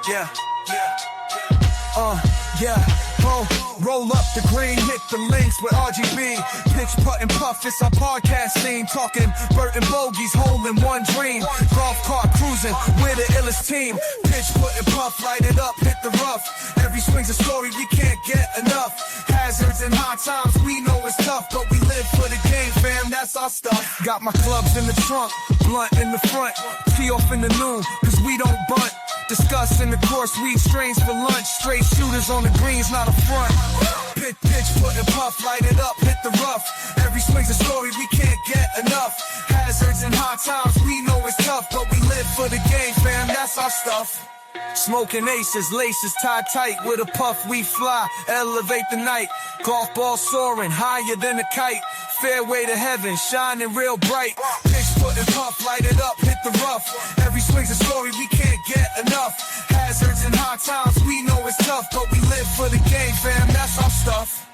Yeah, yeah, yeah. Roll up the green, hit the links with RGB. Pitch, putt, and puff, it's our podcast scene. Talking Burton bogeys, holding one dream. Golf cart cruising, we're the illest team. Pitch, putt, and puff, light it up, hit the rough. Every swing's a story, we can't get enough. Hazards and hard times, we know it's tough, but we live for the game, fam, that's our stuff. Got my clubs in the trunk, blunt in the front. Tee off in the noon, cause we don't bunt. Discussing the course, weed strains for lunch. Straight shooters on the greens, not a front. Pitch, put and puff, light it up, hit the rough. Every swing's a story, we can't get enough. Hazards and hard times, we know it's tough, but we live for the game, fam, that's our stuff. Smoking aces, laces tied tight. With a puff we fly, elevate the night. Golf ball soaring, higher than a kite. Fairway to heaven, shining real bright. Pitch, foot and puff, light it up, hit the rough. Every swing's a story, we can't get enough. Hazards and hard times, we know it's tough, but we live for the game, fam, that's our stuff.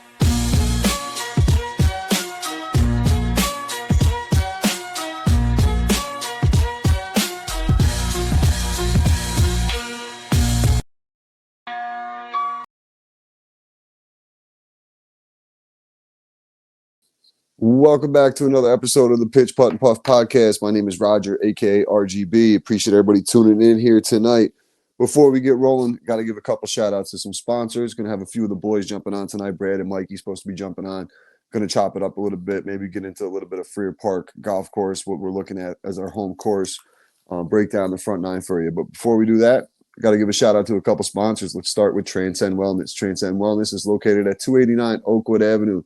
Welcome back to another episode of the Pitch, Putt, and Puff podcast. My name is Roger, aka RGB. Appreciate everybody tuning in here tonight. Before we get rolling, got to give a couple shout outs to some sponsors. Going to have a few of the boys jumping on tonight. Brad and Mikey's supposed to be jumping on. Going to chop it up a little bit, maybe get into a little bit of Freer Park golf course, what we're looking at as our home course. Break down the front nine for you. But before we do that, got to give a shout out to a couple sponsors. Let's start with Transcend Wellness. Transcend Wellness is located at 289 Oakwood Avenue,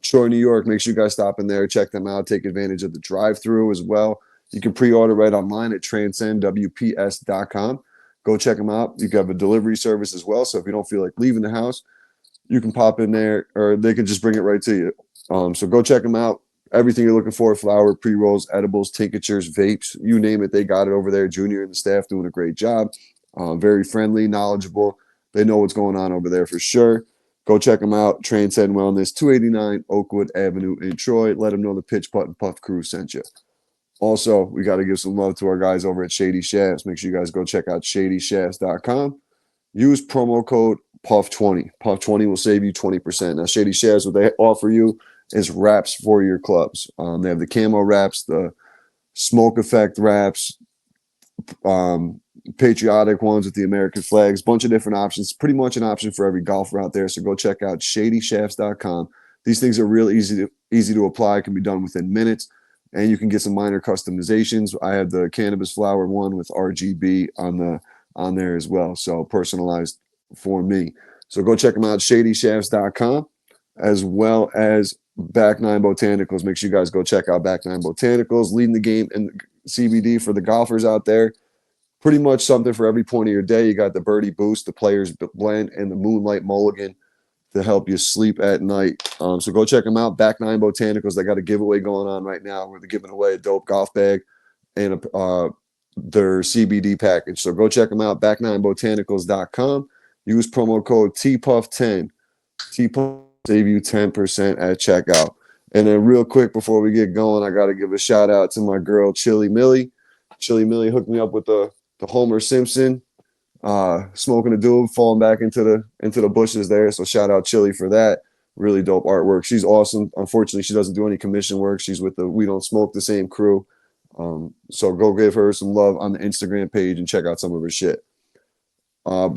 Troy, New York. Make sure you guys stop in there, check them out, take advantage of the drive-through as well. You can pre-order right online at transcendwps.com. Go check them out. You can have a delivery service as well, so if you don't feel like leaving the house, you can pop in there, or they can just bring it right to you. So go check them out. Everything you're looking for: flour, pre-rolls, edibles, tinctures, vapes, you name it, they got it over there. Junior and the staff doing a great job. Very friendly, knowledgeable. They know what's going on over there for sure. Go check them out. Transcend Wellness, 289 Oakwood Avenue in Troy. Let them know the Pitch, Putt, and Puff crew sent you. Also, we got to give some love to our guys over at Shady Shafts. Make sure you guys go check out shadyshafts.com. Use promo code PUFF20. PUFF20 will save you 20%. Now, Shady Shafts, what they offer you is wraps for your clubs. They have the camo wraps, the smoke effect wraps, patriotic ones with the American flags, bunch of different options, pretty much an option for every golfer out there. So go check out shadyshafts.com. These things are real easy to apply, can be done within minutes, and you can get some minor customizations. I have the cannabis flower one with RGB on there as well, so personalized for me. So go check them out, shadyshafts.com, as well as Back Nine Botanicals. Make sure you guys go check out Back Nine Botanicals, leading the game in CBD for the golfers out there. Pretty much something for every point of your day. You got the Birdie Boost, the Players Blend, and the Moonlight Mulligan to help you sleep at night. So go check them out. Back Nine Botanicals. They got a giveaway going on right now where they're giving away a dope golf bag and their CBD package. So go check them out. Back9botanicals.com. Use promo code TPUFF10. TPUFF save you 10% at checkout. And then real quick before we get going, I got to give a shout out to my girl Chili Millie. Chili Millie hooked me up with the Homer Simpson smoking a doob, falling back into the bushes there. So shout out Chili for that. Really dope artwork. She's awesome. Unfortunately, she doesn't do any commission work. She's with the We Don't Smoke the Same crew. So go give her some love on the Instagram page and check out some of her shit.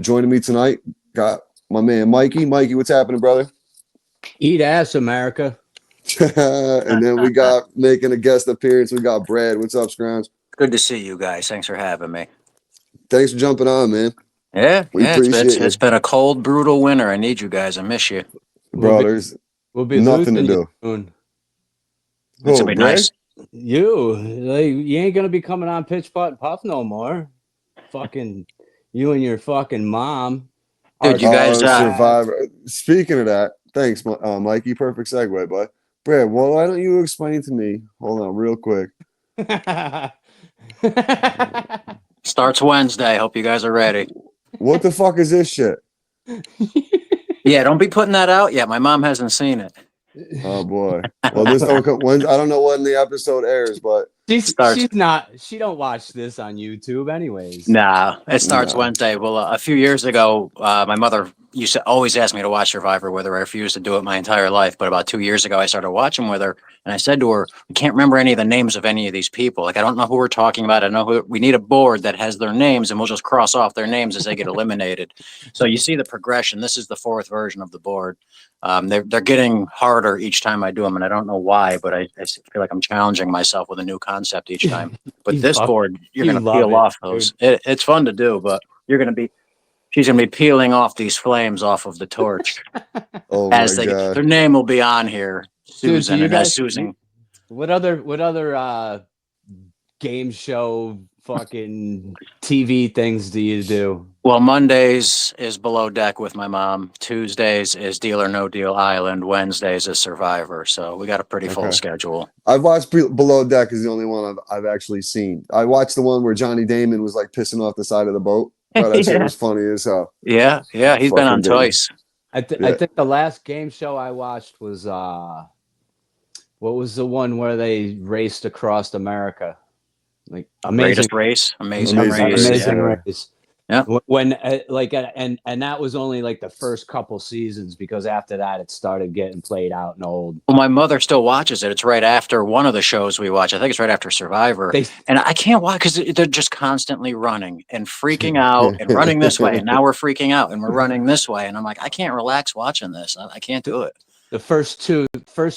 Joining me tonight, got my man Mikey. Mikey, what's happening, brother? Eat ass, America. And then we got making a guest appearance. We got Brad. What's up, Scrounge? Good to see you guys. Thanks for having me. Thanks for jumping on, man. Yeah, It's been a cold, brutal winter. I need you guys. I miss you. Bro, there's nothing to do. It's gonna be nice. You ain't gonna be coming on Pitch, Putt, and Puff no more. Fucking you and your fucking mom. Dude, you guys Survivor. Speaking of that, thanks, Mikey. Perfect segue, bud. Brad, well, why don't you explain to me? Hold on, real quick. Starts Wednesday. Hope you guys are ready. What the fuck is this shit? Yeah, don't be putting that out yet. My mom hasn't seen it. Oh boy. Well, this don't come. I don't know when the episode airs, but Starts. She's not. She don't watch this on YouTube, anyways. Nah, it starts No. Wednesday. Well, a few years ago, my mother used to always ask me to watch Survivor with her. I refused to do it my entire life. But about 2 years ago, I started watching with her, and I said to her, "We can't remember any of the names of any of these people. Like, I don't know who we're talking about. I know who. We need a board that has their names, and we'll just cross off their names as they get eliminated." So you see the progression. This is the fourth version of the board. They're getting harder each time I do them, and I don't know why, but I feel like I'm challenging myself with a new concept each time. But You this fuck- board, you're you going to love peel it, off those. It's fun to do, but she's going to be peeling off these flames off of the torch Oh my as god. their name will be on here, Dude, do Susan. you And as guys? Susan, What other game show fucking TV things do you do? well, Mondays is Below Deck with my mom. Tuesdays is Deal or No Deal Island. Wednesdays is Survivor. So we got a pretty full Okay. schedule. I've watched Below Deck is the only one I've actually seen. I watched the one where Johnny Damon was like pissing off the side of the boat. Oh, that shit Yeah. was funny as hell. Yeah, he's been on Fucking Damon. twice. I Yeah. think the last game show I watched was what was the one where they raced across America? Like Greatest Race, Amazing Amazing Race. Race, Amazing yeah. Race. Yeah. When and that was only like the first couple seasons, because after that it started getting played out and old. Well, my mother still watches it. It's right after one of the shows we watch. I think it's right after Survivor. They And I can't watch because they're just constantly running and freaking out and running this way. And now we're freaking out and we're running this way. And I'm like, I can't relax watching this. I can't do it. the first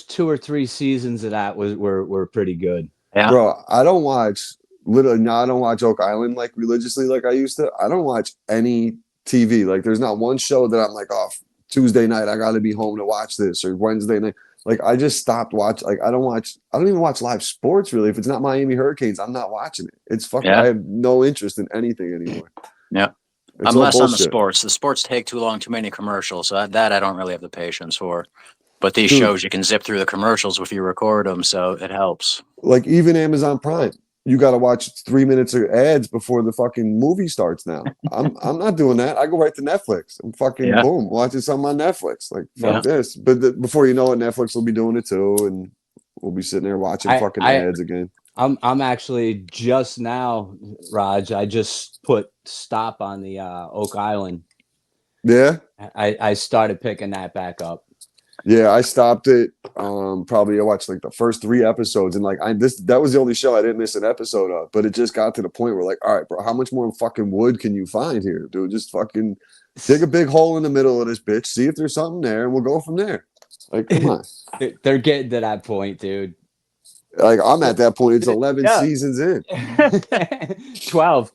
two or three seasons of that were pretty good. Yeah. Bro, I don't watch Oak Island like religiously like I used to. I don't watch any TV. Like there's not one show that I'm like, oh, Tuesday night I got to be home to watch this, or Wednesday night. Like I just stopped watching. Like I don't even watch live sports really. If it's not Miami Hurricanes, I'm not watching it. It's fucking. Yeah. I have no interest in anything anymore. Yeah. It's I'm all less on the bullshit. sports. The sports take too long, too many commercials. So that I don't really have the patience for. But these Dude. shows, you can zip through the commercials if you record them. So it helps. Like even Amazon Prime, you got to watch 3 minutes of ads before the fucking movie starts. Now I'm not doing that. I go right to Netflix. I'm fucking Yeah. boom watching something on Netflix. Like fuck Yeah. this. But before you know it, Netflix will be doing it too, and we'll be sitting there watching fucking ads again. I'm actually just now, Raj. I just put stop on the Oak Island. Yeah, I started picking that back up. yeah. I stopped it. Probably I watched like the first 3 episodes, and like that was the only show I didn't miss an episode of. But it just got to the point where like, all right, bro, how much more fucking wood can you find here, dude? Just fucking dig a big hole in the middle of this bitch, see if there's something there, and we'll go from there. Like, come on. They're getting to that point, dude. Like I'm at that point. It's 11 Yeah. seasons in. 12.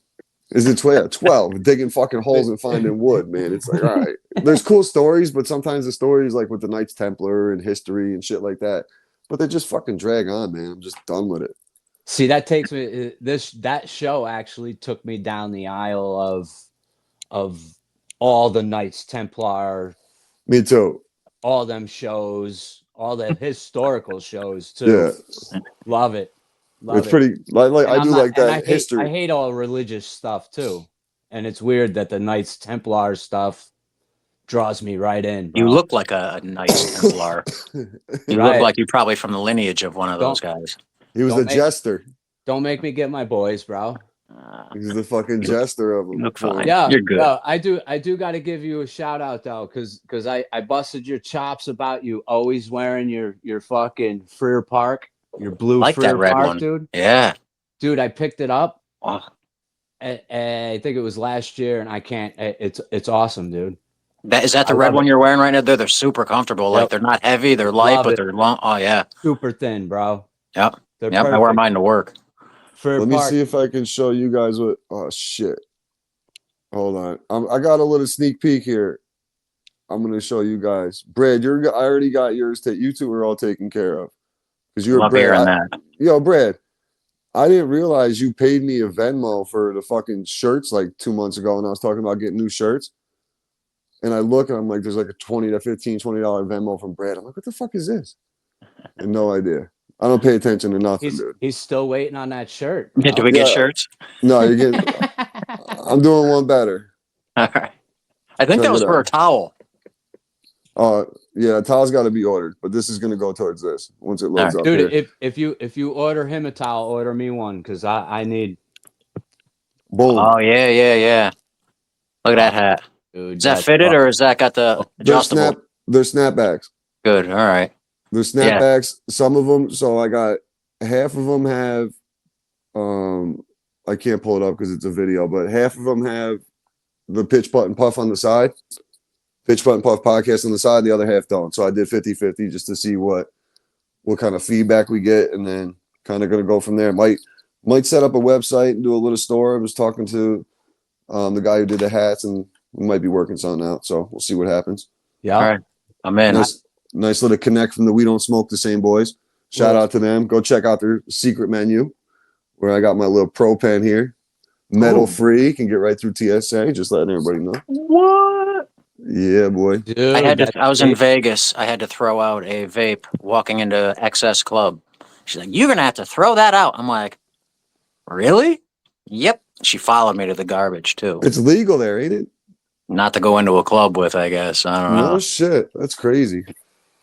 Is it 12? 12. Digging fucking holes and finding wood, man. It's like, all right. There's cool stories, but sometimes the stories like with the Knights Templar and history and shit like that. But they just fucking drag on, man. I'm just done with it. See, that takes me that show actually took me down the aisle of all the Knights Templar, Me too. all them shows, all the historical shows too. Yeah. Love it. Love It's it. pretty like And I I'm do not- like and that history. I hate all religious stuff too. And it's weird that the Knights Templar stuff draws me right in. Bro. You look like a nice Templar. You Right. look like you're probably from the lineage of one of those guys. He was Don't the make- jester. Don't make me get my boys, bro. He's the fucking jester of them. You look fine. Yeah, You're good. Yeah, I do got to give you a shout out though, because I busted your chops about you always wearing your fucking Freer Park, your blue Like Freer that red Park, one. dude. Yeah. Dude, I picked it up. Oh, I think it was last year, and I can't. It's awesome, dude. is that the I red love one it. you're wearing right now? They're super comfortable. Like Yep. they're not heavy, they're light, Love but it. they're long. Oh yeah. Super thin, bro. Yep. They're Yep. I wear perfect. mine to work. Freer Let me Park. see if I can show you guys what. Oh shit! Hold on. I got a little sneak peek here. I'm gonna show you guys. Brad, I already got yours. You two are all taken care of because you're Love Brad. hearing that. Yo, Brad, I didn't realize you paid me a Venmo for the fucking shirts like 2 months ago, and I was talking about getting new shirts. And I look and I'm like, there's like a $20 to $15, $20 Venmo from Brad. I'm like, what the fuck is this? And no idea. I don't pay attention to nothing, dude. He's still waiting on that shirt. Yeah, do we get Yeah. shirts? No, you're getting. I'm doing one better. All right. I think Check that was it for a out. towel. Yeah, towel's got to be ordered, but this is gonna go towards this once it loads right. up Dude, here. if you order him a towel, order me one because I need. Boom. Oh yeah, yeah, yeah. Look at that hat. Dude, Is that that's fitted fuck. or is that got the They're adjustable? snap. They're snapbacks. Good. All right. They're Yeah. snapbacks. Some of them. So I got half of them have. Um, I can't pull it up because it's a video, but half of them have the pitch putt and puff on the side. Pitch putt and puff podcast on the side. The other half don't. So I did 50-50 just to see what kind of feedback we get, and then kind of going to go from there. Might set up a website and do a little store. I was talking to the guy who did the hats, and we might be working something out. So we'll see what happens. Yeah. All right. I'm in. Nice little connect from the We Don't Smoke the Same boys. Shout out to them. Go check out their secret menu where I got my little pro pen here. Metal free, can get right through TSA. Just letting everybody know. What? Yeah, boy. Dude, I was in Vegas. I had to throw out a vape walking into XS Club. She's like, "You're gonna have to throw that out." I'm like, "Really?" Yep. She followed me to the garbage too. It's legal there, ain't it? Not to go into a club with, I guess. I don't know. No shit. That's crazy.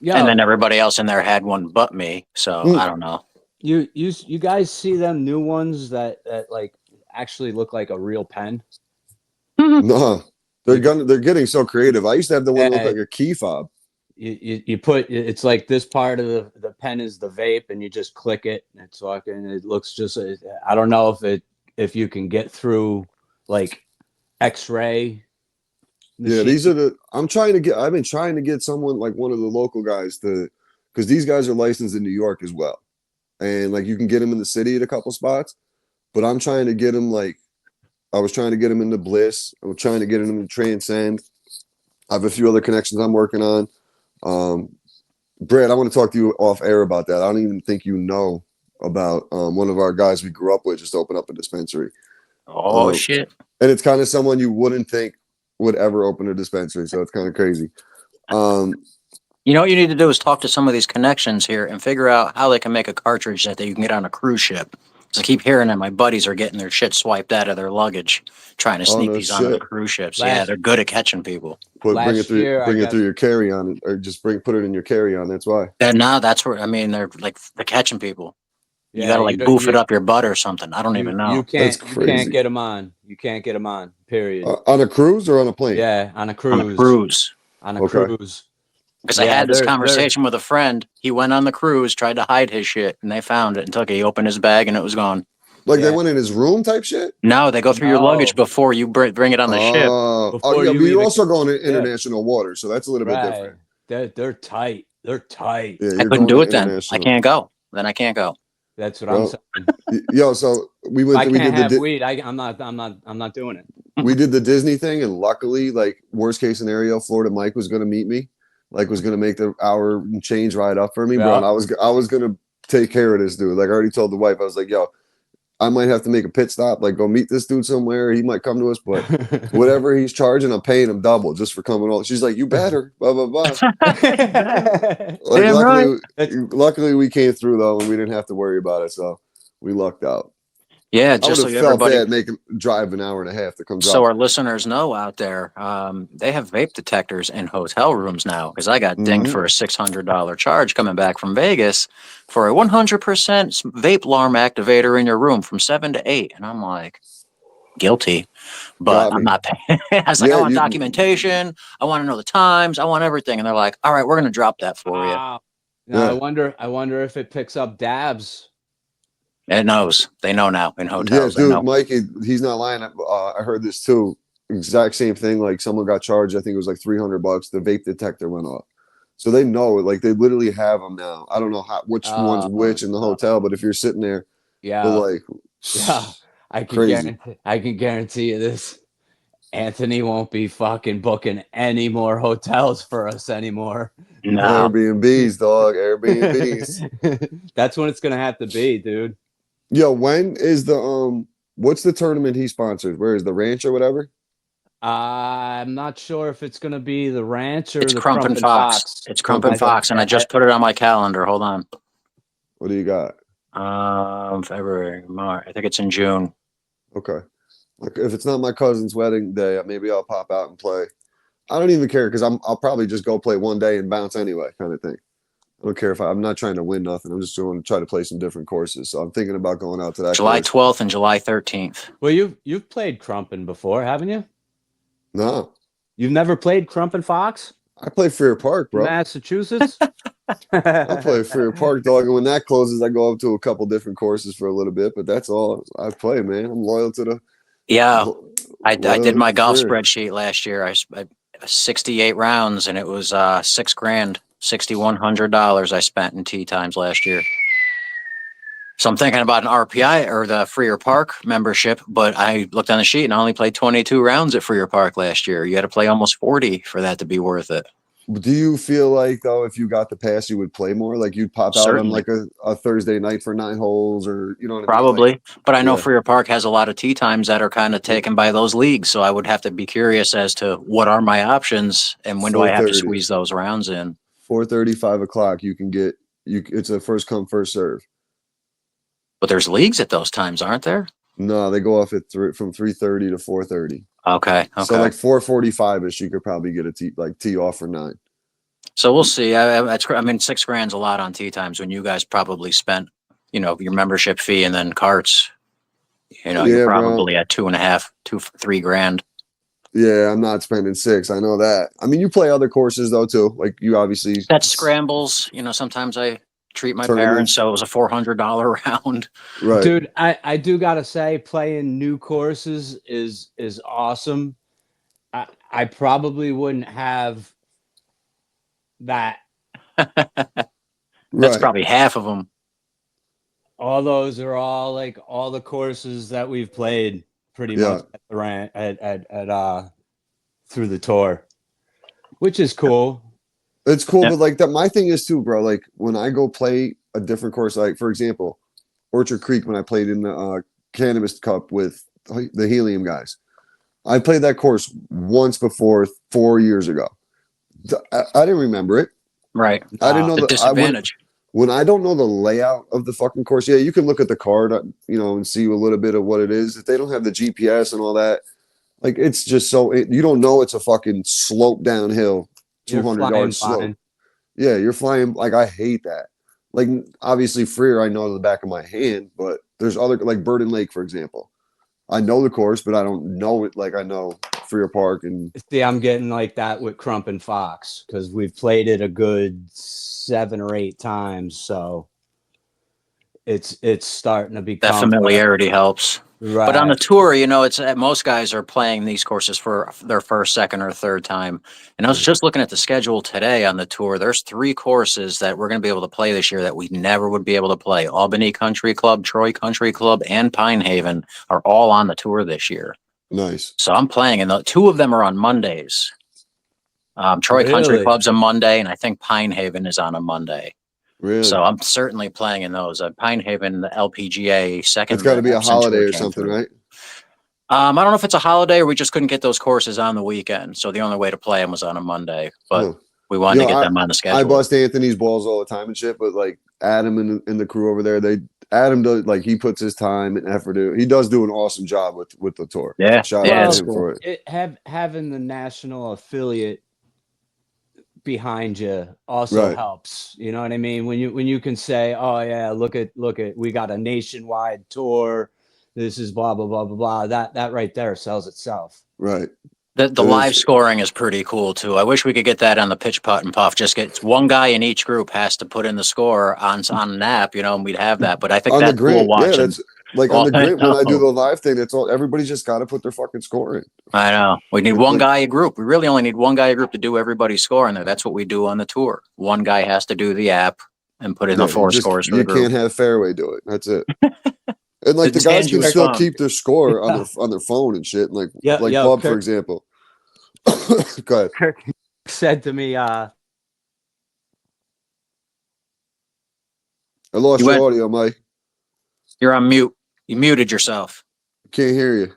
Yeah. And then everybody else in there had one but me. So I don't know. You guys see them new ones that like actually look like a real pen? No. They're getting so creative. I used to have the one that looked Uh, like a key fob. You put it's like this part of the pen is the vape and you just click it and it's fucking it looks just I don't know if you can get through like x-ray Yeah, machine. these are the I've been trying to get someone like one of the local guys to because these guys are licensed in New York as well. And like you can get them in the city at a couple spots, but I'm trying to get them like I was trying to get them into Bliss. I was trying to get them to Transcend. I have a few other connections I'm working on. Brad, I want to talk to you off air about that. I don't even think you know about one of our guys we grew up with just opened up a dispensary. Oh shit. And it's kind of someone you wouldn't think would ever open a dispensary. So it's kind of crazy. You know what you need to do is talk to some of these connections here and figure out how they can make a cartridge that you can get on a cruise ship. Because I keep hearing that my buddies are getting their shit swiped out of their luggage, trying to sneak no these onto the shit. cruise ships. Yeah, they're good at catching people. Bring it Last through year, bring I it through got- your carry on or just put it in your carry on. That's why. And now that's where, I mean, they're catching people. You Yeah, got to like don't- boof it up your butt or something. I don't even know. That's you can't crazy. get them on. You can't get them on. Period. On a cruise or on a plane? Yeah, on a On a cruise. cruise. On a Okay. cruise. Because I Yeah, had this they're- conversation with a friend. He went on the cruise, tried to hide his shit, and they found it and took it. He opened his bag and it was gone. Like Yeah. they went in his room type shit? No, they go through your luggage No. bring it on the ship. Oh, Before yeah, you but you're even- also going to international waters, so that's a little bit Right. different. They're tight. They're tight. Yeah, I you're couldn't going do to it then. I international. can't go. Then I can't go. That's what Well, I'm saying. Yo, so we If went. I We can't did have the weed. I'm not doing it. we did the Disney thing, and luckily, like worst case scenario, Florida Mike was going to meet me, like was going to make the hour and change ride up for me, bro. Yeah. And I was going to take care of this dude. Like I already told the wife, I was like, yo, I might have to make a pit stop, like go meet this dude somewhere. He might come to us, but whatever he's charging, I'm paying him double just for coming over. She's like, you better, blah blah blah. Like Damn luckily we came through though, and we didn't have to worry about it, so we lucked out. Yeah, I just would so have felt everybody, bad making drive an hour and a half to come drop. so our listeners know out there, they have vape detectors in hotel rooms now. Because I got dinged for a $600 charge coming back from Vegas for a 100% vape alarm activator in your room from 7 to 8, and I'm like, guilty, but Got me. I'm not paying. I was like, Yeah, I want you- documentation. I want to know the times. I want everything. And they're like, all right, we're going to drop that for you. Wow. Now Yeah. I wonder if it picks up dabs. It knows. They know now in Yeah, hotels. They know. dude, Mikey, he's not lying. I heard this too. Exact same thing. Like someone got charged. I think it was like $300. The vape detector went off. So they know it. Like they literally have them now. I don't know which one's which in the hotel, but if you're sitting there, Yeah. they're like, Yeah. Crazy. I can guarantee you this. Anthony won't be fucking booking any more hotels for us anymore. No. Airbnbs, dog, Airbnbs. That's when it's gonna have to be, dude. Yo, when is the what's the tournament he sponsors? Where is the ranch or whatever? I'm not sure if it's gonna be the ranch or It's the Crump and Fox. It's Crump and Fox, and I just put it on my calendar. Hold on. What do you got? February, March. I think it's in June. Okay. Like if it's not my cousin's wedding day, maybe I'll pop out and play. I don't even care because I'll probably just go play one day and bounce anyway, kind of thing. I don't care if I'm not trying to win nothing. I'm just going to try to play some different courses. So I'm thinking about going out to that July course. 12th and July 13th. Well, you've played Crumpin before, haven't you? No, You've never played Crumpin Fox I play Freer Park, in bro. Massachusetts? I play Freer Park, dog. And when that closes, I go up to a couple different courses for a little bit. But that's all I play, man. I'm loyal to the. Yeah, I loyal did to my golf Freer. spreadsheet last year. I 68 rounds, and it was $6,000, $6,100 I spent in tee times last year. So I'm thinking about an RPI or the Freer Park membership, but I looked on the sheet and I only played 22 rounds at Freer Park last year. You got to play almost 40 for that to be worth it. Do you feel like though, if you got the pass, you would play more? Like you'd pop out on Certainly. like a Thursday night for 9 holes, or you know what I mean? Probably, Like, but I know yeah. Freer Park has a lot of tee times that are kind of taken by those leagues. So I would have to be curious as to what are my options and when do I have to 4:30, squeeze those rounds in. 4:30, 5 o'clock. You can get you. It's a first come first serve. But there's leagues at those times, aren't there? No, they go off at from 3:30 to 4:30. Okay. So like 4:45 ish, you could probably get a tee off for 9. So we'll see. I mean, $6,000's a lot on tee times when you guys probably spent, your membership fee and then carts. You're Yeah, bro. probably at 2.5, 3 grand. Yeah, I'm not spending 6. I know that. I mean, you play other courses though too. Like you obviously That's scrambles. Sometimes I treat my Tournaments. parents, so it was a $400 round. Right. Dude, I do gotta say, playing new courses is awesome. I probably wouldn't have that. That's Right. probably half of them. All those are all like all the courses that we've played pretty Yeah. much at the at through the tour, which is cool. It's cool, Yeah. but like that, my thing is too, bro. Like when I go play a different course, like for example, Orchard Creek, when I played in the Cannabis Cup with the Helium guys, I played that course once before 4 years ago. I didn't remember it. Right. I didn't know The disadvantage. when I don't know the layout of the fucking course. Yeah, you can look at the card, and see a little bit of what it is. If they don't have the GPS and all that, like it's just you don't know it's a fucking slope downhill. You're 200 flying yard slope. fine. Yeah, you're flying. Like I hate that. Like obviously Freer, I know in the back of my hand, but there's other like Burden Lake, for example. I know the course, but I don't know it like I know Freer Park and See, I'm getting like that with Crump and Fox because we've played it a good 7 or 8 times, so it's starting to become That familiarity helps. Right. But on the tour, it's most guys are playing these courses for their first, second, or third time. And I was just looking at the schedule today on the tour. There's 3 courses that we're going to be able to play this year that we never would be able to play. Albany Country Club, Troy Country Club, and Pine Haven are all on the tour this year. nice. So I'm playing, and 2 of them are on Mondays. Troy Country Really? Club's a Monday, and I think Pine Haven is on a Monday. Really? So I'm certainly playing in those. Pine Haven, the LPGA second. It's got to be a Century holiday or came something, through. right? I don't know if it's a holiday or we just couldn't get those courses on the weekend. So the only way to play them was on a Monday, but Huh. we wanted to You know, get them on the schedule. I bust Anthony's balls all the time and shit, but like Adam and the crew over there, Adam does like he puts his time and effort. He does do an awesome job with the tour. Yeah, Shout yeah, out it's to him cool. for it. Having the national affiliate behind you also Right. helps. You know what I mean? When you can say, "Oh yeah, look at we got a nationwide tour. This is blah blah blah blah blah." That right there sells itself. Right. The It live is. scoring is pretty cool too. I wish we could get that on the pitch putt and puff. Just get one guy in each group has to put in the score on an app, and we'd have that. But I think On the that's cool grant, yeah, watching. that's like Oh, on the I grant when I do know. the live thing. That's all. Everybody's just got to put their fucking score in. I know. We need It's one like- guy a group. We really only need one guy a group to do everybody's score in there. That's what we do on the tour. One guy has to do the app and put in the Yeah, 4 scores for the you group. can't have Fairway do it. That's it. And like the Just guys hand you can their still phone. keep their score on their phone and shit. Like Yeah, Bub, for Kirk example. Go ahead. said to me, I lost You your went- audio, Mike. You're on mute. You muted yourself. Can't hear you.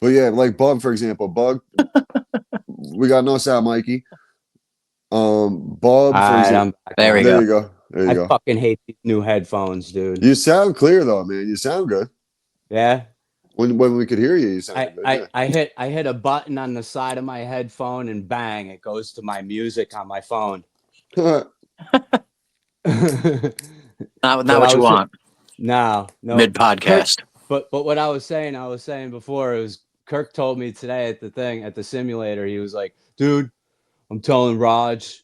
But yeah, like Bug, for example. Bug, we got no sound, Mikey. Bub, for example. There we There go. you go. There you I go. fucking hate these new headphones, dude. You sound clear though, man. You sound good. Yeah. When we could hear you, you sounded good. I hit a button on the side of my headphone and bang, it goes to my music on my phone. Yeah. Not But what you want no. mid podcast. But what I was saying before, it was Kirk told me today at the simulator, he was like, dude, I'm telling Raj,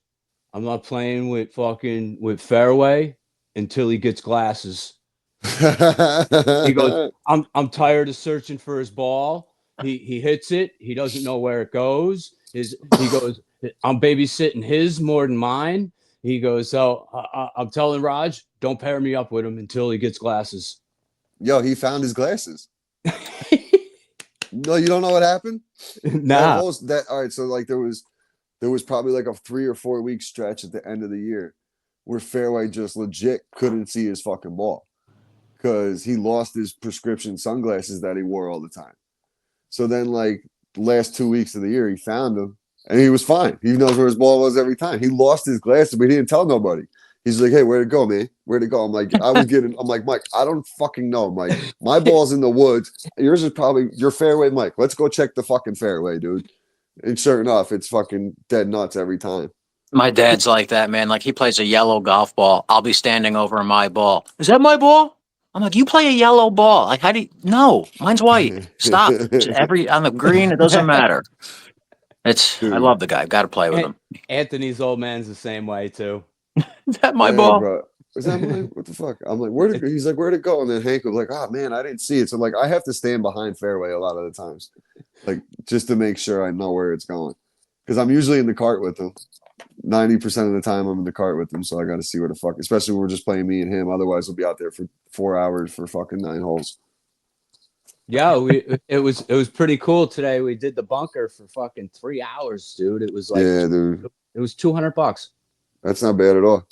I'm not playing with Fairway until he gets glasses. He goes, I'm tired of searching for his ball. He hits it. He doesn't know where it goes. He goes, I'm babysitting his more than mine. He goes, so I'm telling Raj, don't pair me up with him until he gets glasses. Yo, he found his glasses. No, you don't know what happened? Nah. All right, so like there was probably like a 3 or 4 week stretch at the end of the year where Fairway just legit couldn't see his fucking ball because he lost his prescription sunglasses that he wore all the time. So then, like, the last 2 weeks of the year, he found them and he was fine. He knows where his ball was every time. He lost his glasses, but he didn't tell nobody. He's like, hey, where'd it go, man? Where'd it go? I'm like, I'm like, Mike, I don't fucking know, Mike. My ball's in the woods. Yours is probably your fairway, Mike. Let's go check the fucking fairway, dude. And sure enough, it's fucking dead nuts every time. My dad's like that, man. Like he plays a yellow golf ball. I'll be standing over my ball. Is that my ball? I'm like, you play a yellow ball. Like, how do you? No, mine's white. Stop. On the green, it doesn't matter. I love the guy. Got to play with him. Anthony's old man's the same way too. Is that my ball? Bro. Is that mine? What the fuck? I'm like, he's like, where'd it go? And then Hank was like, oh man, I didn't see it. So like I have to stand behind fairway a lot of the times. Like just to make sure I know where it's going. Because I'm usually in the cart with him. 90% of the time I'm in the cart with him. So I gotta see where the fuck, especially when we're just playing me and him. Otherwise we'll be out there for 4 hours for fucking 9 holes. Yeah, it was pretty cool today. We did the bunker for fucking 3 hours, dude. It was like, yeah, dude. It was $200. That's not bad at all.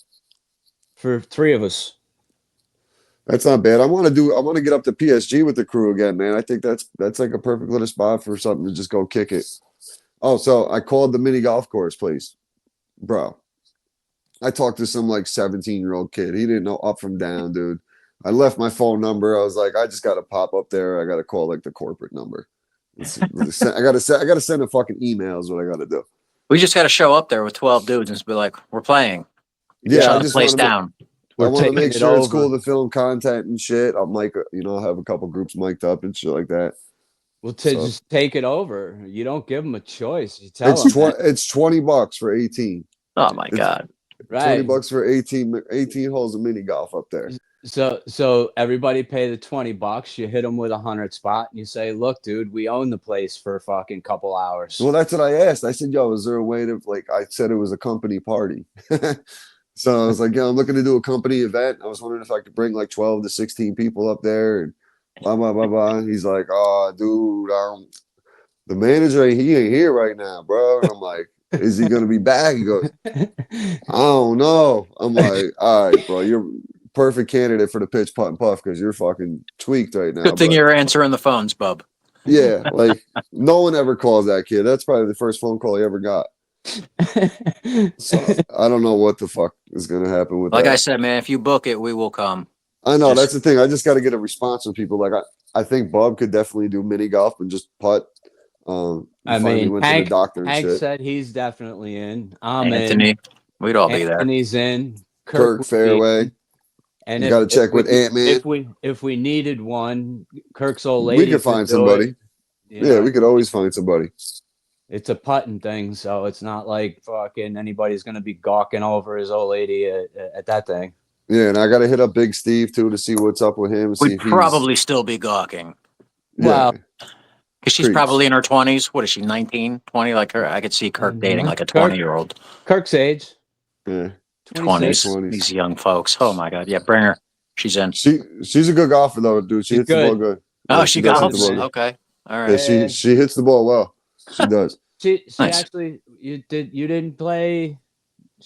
For 3 of us. That's not bad. I want to get up to PSG with the crew again, man. I think that's like a perfect little spot for something to just go kick it. Oh, so I called the mini golf course place. Bro. I talked to some like 17-year-old kid. He didn't know up from down, dude. I left my phone number. I was like, I just got to pop up there. I got to call like the corporate number. I got to send a fucking email is what I got to do. We just got to show up there with 12 dudes and just be like, we're playing. Yeah, shut the place down. I want to make sure it's cool to film content and shit. I'm like, I'll have a couple groups mic'd up and shit like that. Well, just take it over. You don't give them a choice. You tell them. It's $20 for 18. Oh my God. Right. $20 for 18 holes of mini golf up there. So everybody pay the $20. You hit them with 100 spot, and you say, "Look, dude, we own the place for a fucking couple hours." Well, that's what I asked. I said, "Yo, is there a way to like?" I said it was a company party, so I was like, "Yeah, I'm looking to do a company event. I was wondering if I could bring like 12 to 16 people up there." And blah blah blah blah. He's like, "Oh, dude, the manager he ain't here right now, bro." And I'm like, "Is he gonna be back?" He goes, "I don't know." I'm like, "All right, bro, you're." Perfect candidate for the pitch, putt, and puff because you're fucking tweaked right now. Good thing you're answering the phones, bub. Yeah, like no one ever calls that kid. That's probably the first phone call he ever got. So I don't know what the fuck is gonna happen with that. Like I said, man, if you book it, we will come. I know that's the thing. I just got to get a response from people. Like I think Bub could definitely do mini golf and just putt. I mean, went to the doctor and Hank shit. said he's definitely in. I'm Anthony, in. We'd all be there. Anthony's in. Kirk Fairway. And you got to check with Ant-Man. If we needed one, Kirk's old lady. We could find somebody. Yeah, we could always find somebody. It's a putting thing, so it's not like fucking anybody's gonna be gawking over his old lady at that thing. Yeah, and I got to hit up Big Steve too to see what's up with him. We'd probably still be gawking. Yeah. Well, because she's probably in her 20s. What is she, 19, 20? Like her, I could see Kirk dating like a 20-year-old. Kirk's age. Yeah. 20s. These young folks. Oh my God. Yeah, bring her. She's in. She's a good golfer though, dude. She hits the ball good. Oh, yeah, she golfs. Okay. All right. Yeah, she hits the ball well. She does. She nice. Actually you didn't play.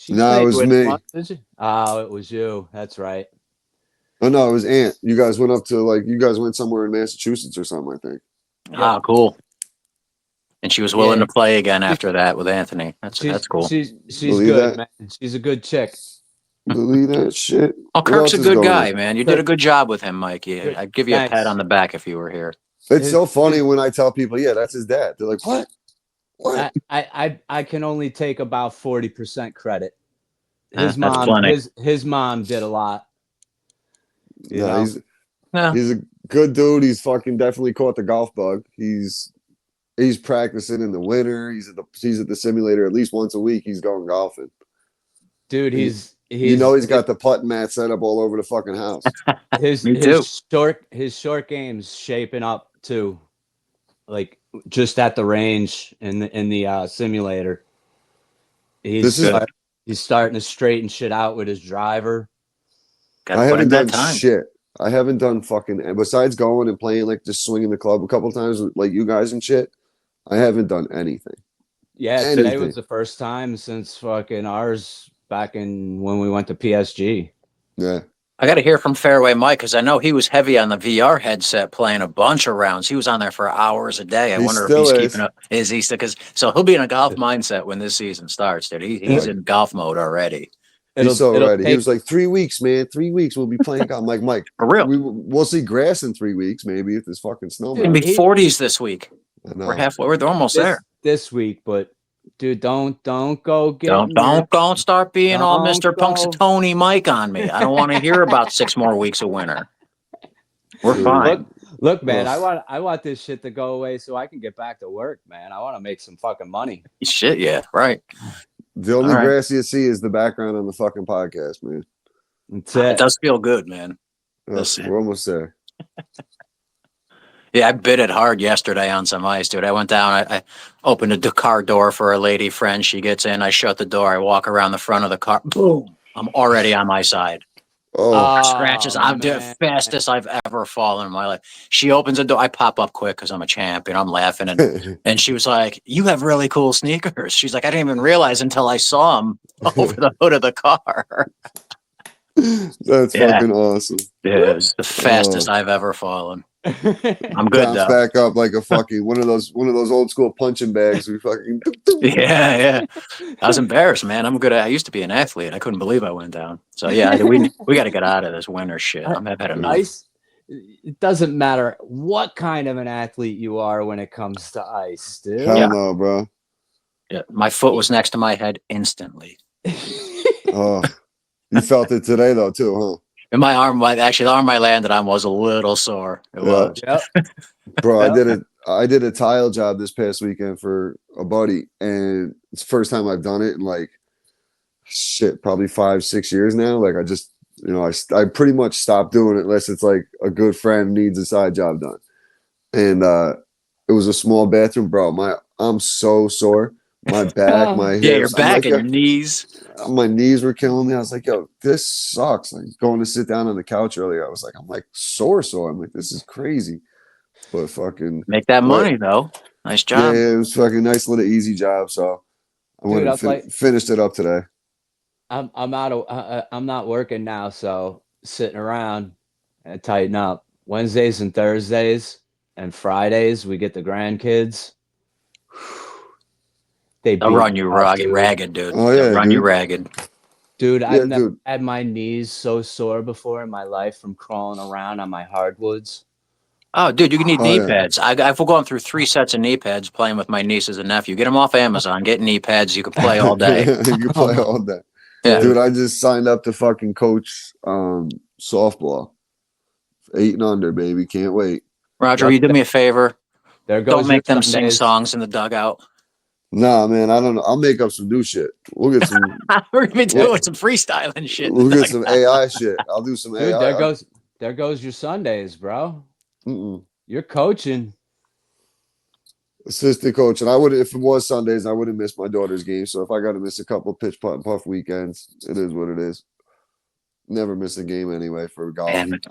No, it was me. Oh, it was you. That's right. Oh no, it was Ant. You guys went up to you guys went somewhere in Massachusetts or something, I think. Ah, cool. And she was willing to play again after that with Anthony. That's cool. She's good, man. She's a good chick. Believe that shit. Oh, Kirk's a good guy, man. You did a good job with him, Mikey. I'd give you a pat on the back if you were here. It's so funny when I tell people, yeah, that's his dad. They're like, what? What? I can only take about 40% credit. That's plenty. His mom did a lot. You No, know, Yeah. he's a good dude. He's fucking definitely caught the golf bug. He's practicing in the winter. He's at the simulator at least once a week. He's going golfing. dude, He's he's got the putting mat set up all over the fucking house. Me too. his short game's shaping up too, like just at the range in the simulator. This is He's starting to straighten shit out with his driver. Got I to put in haven't that done time. shit. I haven't done fucking besides going and playing like just swinging the club a couple times with like you guys and shit. I haven't done anything. Yeah, today Anything. was the first time since fucking ours back in when we went to PSG. Yeah. I got to hear from Fairway Mike because I know he was heavy on the VR headset playing a bunch of rounds. He was on there for hours a day. I He wonder if still he's is. keeping up. Is he still? Because so he'll be in a golf mindset when this season starts, dude. He's in golf mode already. He's so ready. He take- was like 3 weeks, man. 3 weeks we'll be playing golf. I'm like, Mike, For real. we'll see grass in 3 weeks, maybe if this fucking snow It's gonna be melts. 40s this week. I know. We're halfway. We're almost there. this week, but dude, don't go get Don't start being all Don't Mr. go. Punxsutawney Mike on me. I don't want to hear about 6 more weeks of winter. We're Dude. fine. Look, man, Ugh. I want this shit to go away so I can get back to work, man. I want to make some fucking money. Shit, yeah, right. The only All right. grass you see is the background on the fucking podcast, man. That's It it. does feel good, man. Ugh, That's it. we're almost there. Yeah, I bit it hard yesterday on some ice, dude. I went down, I opened the car door for a lady friend. She gets in, I shut the door, I walk around the front of the car. Boom. I'm already on my side. Oh, Scratches. I'm the man. fastest I've ever fallen in my life. She opens the door. I pop up quick because I'm a champion. I'm laughing. And she was like, "You have really cool sneakers." She's like, "I didn't even realize until I saw them over the hood of the car." that's Yeah. fucking awesome. Yeah, it's the fastest I've ever fallen. I'm good Bounce though. back up like a fucking one of those old school punching bags. We fucking Yeah. I was embarrassed, man. I'm good. I used to be an athlete. I couldn't believe I went down. So yeah, we got to get out of this winter shit. I've had enough. Ice. It doesn't matter what kind of an athlete you are when it comes to ice, dude. hell Yeah. no, bro. Yeah, my foot was next to my head instantly. Oh, you felt it today though too, huh? And my arm, actually, the arm I landed on was a little sore. It Yeah. was. Yep. Bro, Yep. I did a tile job this past weekend for a buddy, and it's the first time I've done it in like shit, probably 5-6 years now. Like I just, I pretty much stopped doing it unless it's like a good friend needs a side job done. And it was a small bathroom, bro. I'm so sore. My back, my hips. Yeah, your I'm back like, and your knees. my knees were killing me. I was like, yo, this sucks. Like going to sit down on the couch earlier, I'm like sore. I'm like, this is crazy. But fucking Make that money, though. Nice job. yeah, it was fucking nice little easy job. So I went and finished it up today. I'm not working now, so sitting around and tighten up. Wednesdays and Thursdays and Fridays we get the grandkids. They'll run you ragged, dude. Oh, yeah, They'll run dude. you ragged. Dude, Yeah, I've never dude. had my knees so sore before in my life from crawling around on my hardwoods. Oh, dude, you can need Oh, knee yeah. pads. I've gone through 3 sets of knee pads playing with my nieces and nephew. Get them off Amazon. Get knee pads. You can play all day. You can play all day. Yeah. Dude, I just signed up to fucking coach softball. 8 and under, baby. Can't wait. Roger, will you do me a favor? There goes Don't make your them sing Sundays. songs in the dugout. Nah, man, I don't know. I'll make up some new shit. We'll get some We're gonna be doing some freestyling shit. in the we'll get some dugout. AI shit. I'll do some Dude, AI. there goes your Sundays, bro. Mm-mm. You're coaching. Assistant coach, and I would if it was Sundays, I wouldn't miss my daughter's game. So if I got to miss a couple pitch putt and puff weekends, it is what it is. Never miss a game anyway for golf. Damn it.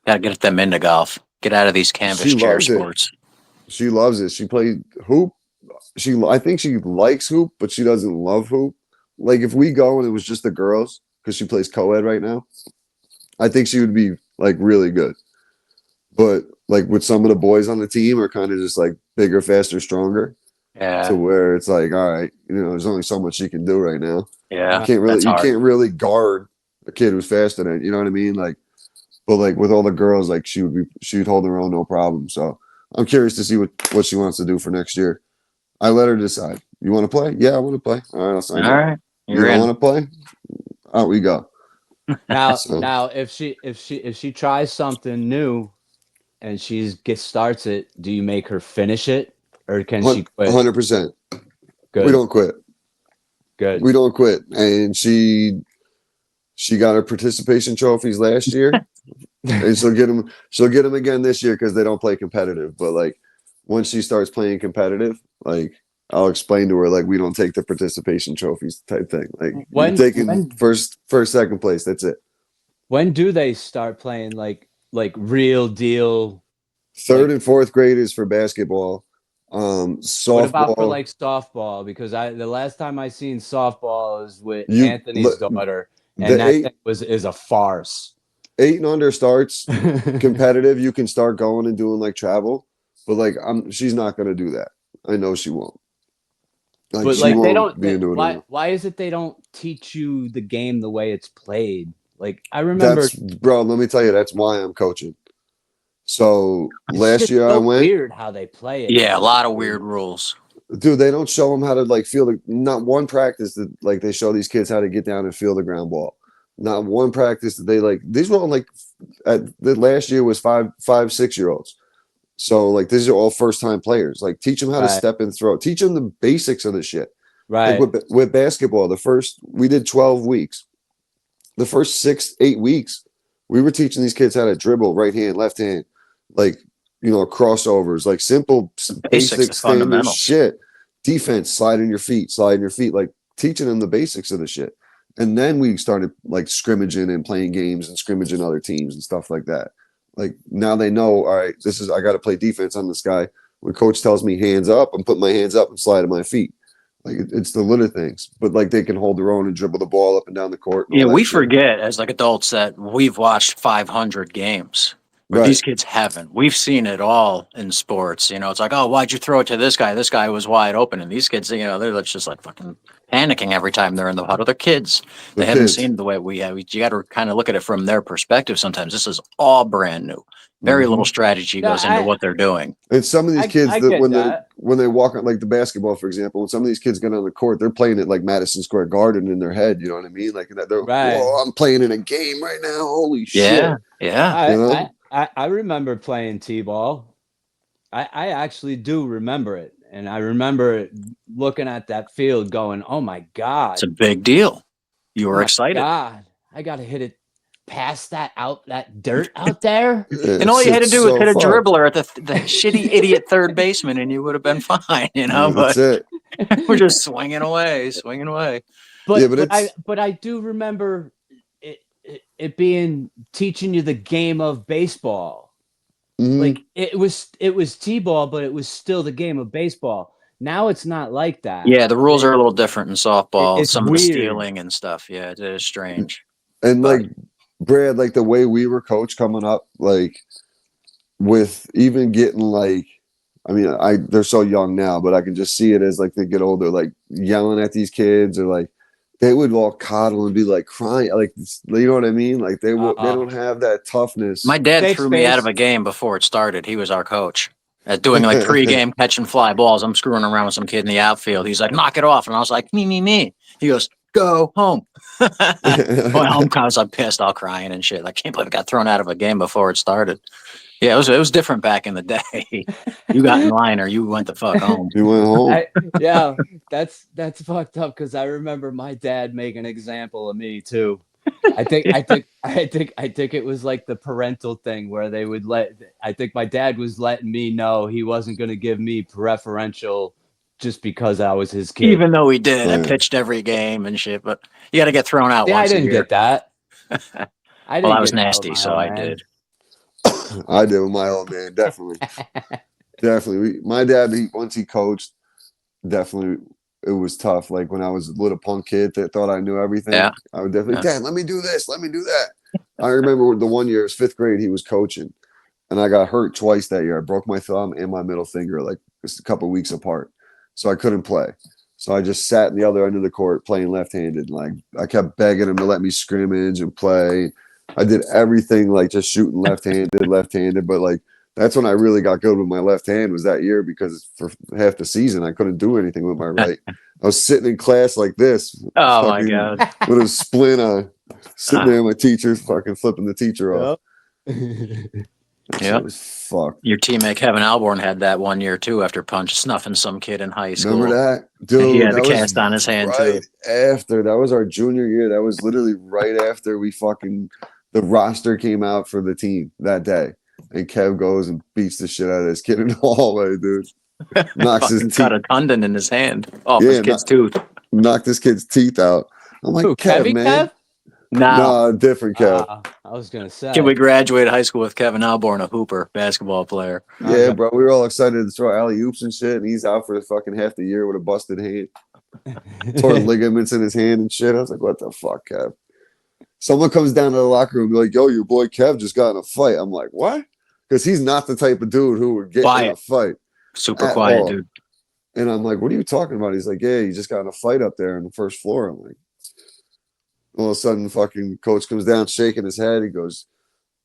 Gotta get them into golf. Get out of these canvas She chair loves it. sports. She loves it. She played hoop. I think she likes hoop, but she doesn't love hoop. Like if we go and it was just the girls, because she plays co-ed right now, I think she would be like really good. But like with some of the boys on the team are kind of just like bigger, faster, stronger. Yeah. To where it's like, all right, there's only so much she can do right now. Yeah. You can't that's hard. really guard a kid who's faster than you know what I mean? Like But like with all the girls, like she'd hold her own no problem. So I'm curious to see what she wants to do for next year. I let her decide. You want to play? Yeah, I want to play. All right, I'll sign All up. right, You you're don't in. want to play? Out we go. Now, So if she tries something new and starts it, do you make her finish it, or can she quit? 100%. We Good, don't quit. good. We don't quit. And she got her participation trophies last year, and she'll get them. She'll get them again this year because they don't play competitive. But like once she starts playing competitive, like I'll explain to her like we don't take the participation trophies type thing. Like you're When taking when first, second place. That's it. when do they start playing like real deal? Third Like, and fourth grade is for basketball. what about for Softball. like softball? Because the last time I seen softball is with You Anthony's daughter, and the that thing is a farce. 8 and under starts competitive. You can start going and doing like travel, but like she's not gonna do that. I know she won't. Like But she like they won't don't. be into it Why enough. why is it they don't teach you the game the way it's played? Like I remember, That's bro. Let me tell you, that's why I'm coaching. So it's last just year I so went, weird how they play it Yeah, a now. lot of weird rules. dude. They don't show them how to like feel the. Not one practice that like they show these kids how to get down and feel the ground ball. Not one practice that they like. These were all like, the last year was 6 year olds. So like these are all first time players. Like teach them how to Right, step and throw. Teach them the basics of the shit. Like right. with basketball, we did 12 weeks. The first 6, 8 weeks, we were teaching these kids how to dribble right hand, left hand, like crossovers, like simple Basics, the basic standard fundamentals. shit. Defense, slide in your feet, like teaching them the basics of the shit. And then we started like scrimmaging and playing games and scrimmaging other teams and stuff like that. Like now they know, all right, I got to play defense on this guy. When coach tells me hands up, I'm putting my hands up and sliding my feet. Like it's the little things, but like they can hold their own and dribble the ball up and down the court and Yeah, all we that shit. forget as like adults that we've watched 500 games where Right. these kids haven't. We've seen it all in sports. It's like, oh, why'd you throw it to this guy? This guy was wide open. And these kids, they're just like fucking panicking every time they're in the huddle. They're kids. The They haven't kids. seen the way we have. You got to kind of look at it from their perspective sometimes. This is all brand new. Very little Mhm. strategy No, goes into what they're doing. And some of these kids I that get that. when they walk on like the basketball, for example, when some of these kids get on the court, they're playing it like Madison Square Garden in their head. You know what I mean? Like that they're, Right. whoa, I'm playing in a game right now. Holy Yeah, shit. yeah. You I I know? I remember playing t-ball. I actually do remember it, and I remember looking at that field, going, "Oh my It's god, a big deal. You oh were my excited. god, I got to hit it past that dirt out there." And all It's you had to do was so hit a far. dribbler at the shitty idiot third baseman, and you would have been fine, That's But it. we're just swinging away, swinging away. Yeah, But but I do remember it being teaching you the game of baseball. mhm. Like it was t-ball, but it was still the game of baseball. Now it's not like that. Yeah, the rules are a little different in softball. It's Some of the weird. stealing and stuff. Yeah, it is strange. And But like Brad, like the way we were coached coming up, like with even getting like, I mean, they're so young now, but I can just see it as like they get older, like yelling at these kids or like they would all coddle and be like crying, like you know what I mean? Like they Uh-uh. don't have that toughness. my dad Safe threw me out of space. a game before it started. He was our coach. At doing like pregame catching fly balls. I'm screwing around with some kid in the outfield. He's like, knock it off. And I was like, me. He goes, go home. Well, home comes, I'm pissed, all crying and shit. I can't believe I got thrown out of a game before it started. Yeah, it was different back in the day. You got in line or you went the fuck home. You went home. Yeah, that's fucked up because I remember my dad making an example of me too. I think it was like the parental thing where they would I think my dad was letting me know he wasn't going to give me preferential just because I was his kid. Even though we did, I Yeah. pitched every game and shit, but you got to get thrown out See, I once a didn't year. get that. I Well, I didn't was get that with nasty, my so old I man. did. I did with my old man, definitely. Definitely. My dad, once he coached, definitely it was tough. Like when I was a little punk kid that thought I knew everything, Yeah. I would definitely, Yeah. Dad, let me do this, let me do that. I remember the one year, it was fifth grade, he was coaching, and I got hurt twice that year. I broke my thumb and my middle finger, like just a couple weeks apart. So I couldn't play. So I just sat in the other end of the court playing left handed. Like I kept begging him to let me scrimmage and play. I did everything like just shooting left-handed, but like that's when I really got good with my left hand was that year because for half the season I couldn't do anything with my right. I was sitting in class like this, Oh my fucking God. with a splint on, sitting there, my teacher fucking flipping the teacher off. That Yep. shit was fucked. Your teammate Kevin Alborn had that one year too after snuffing some kid in high school. Remember that? Dude, He had that the was cast on his hand right too. after. That was our junior year. That was literally right after the roster came out for the team that day. And Kev goes and beats the shit out of this kid in the hallway, dude. Knocks his Fucking teeth. cut a tendon in his hand off Yeah, his kid's tooth. Knocked this kid's teeth out. I'm like, Who, Kev, Kevy man. Kev? Now, No, different Kev. I was gonna say. kid we graduated high school with Kevin Alborn, a hooper, basketball player. Yeah, bro. We were all excited to throw alley oops and shit, and he's out for the fucking half the year with a busted hand. Tore ligaments in his hand and shit. I was like, what the fuck, Kev? Someone comes down to the locker room and be like, yo, your boy Kev just got in a fight. I'm like, what? Because he's not the type of dude who would get in a fight. Super at quiet, all. dude. And I'm like, what are you talking about? He's like, yeah, he just got in a fight up there on the first floor. I'm like, all of a sudden, fucking coach comes down shaking his head. He goes,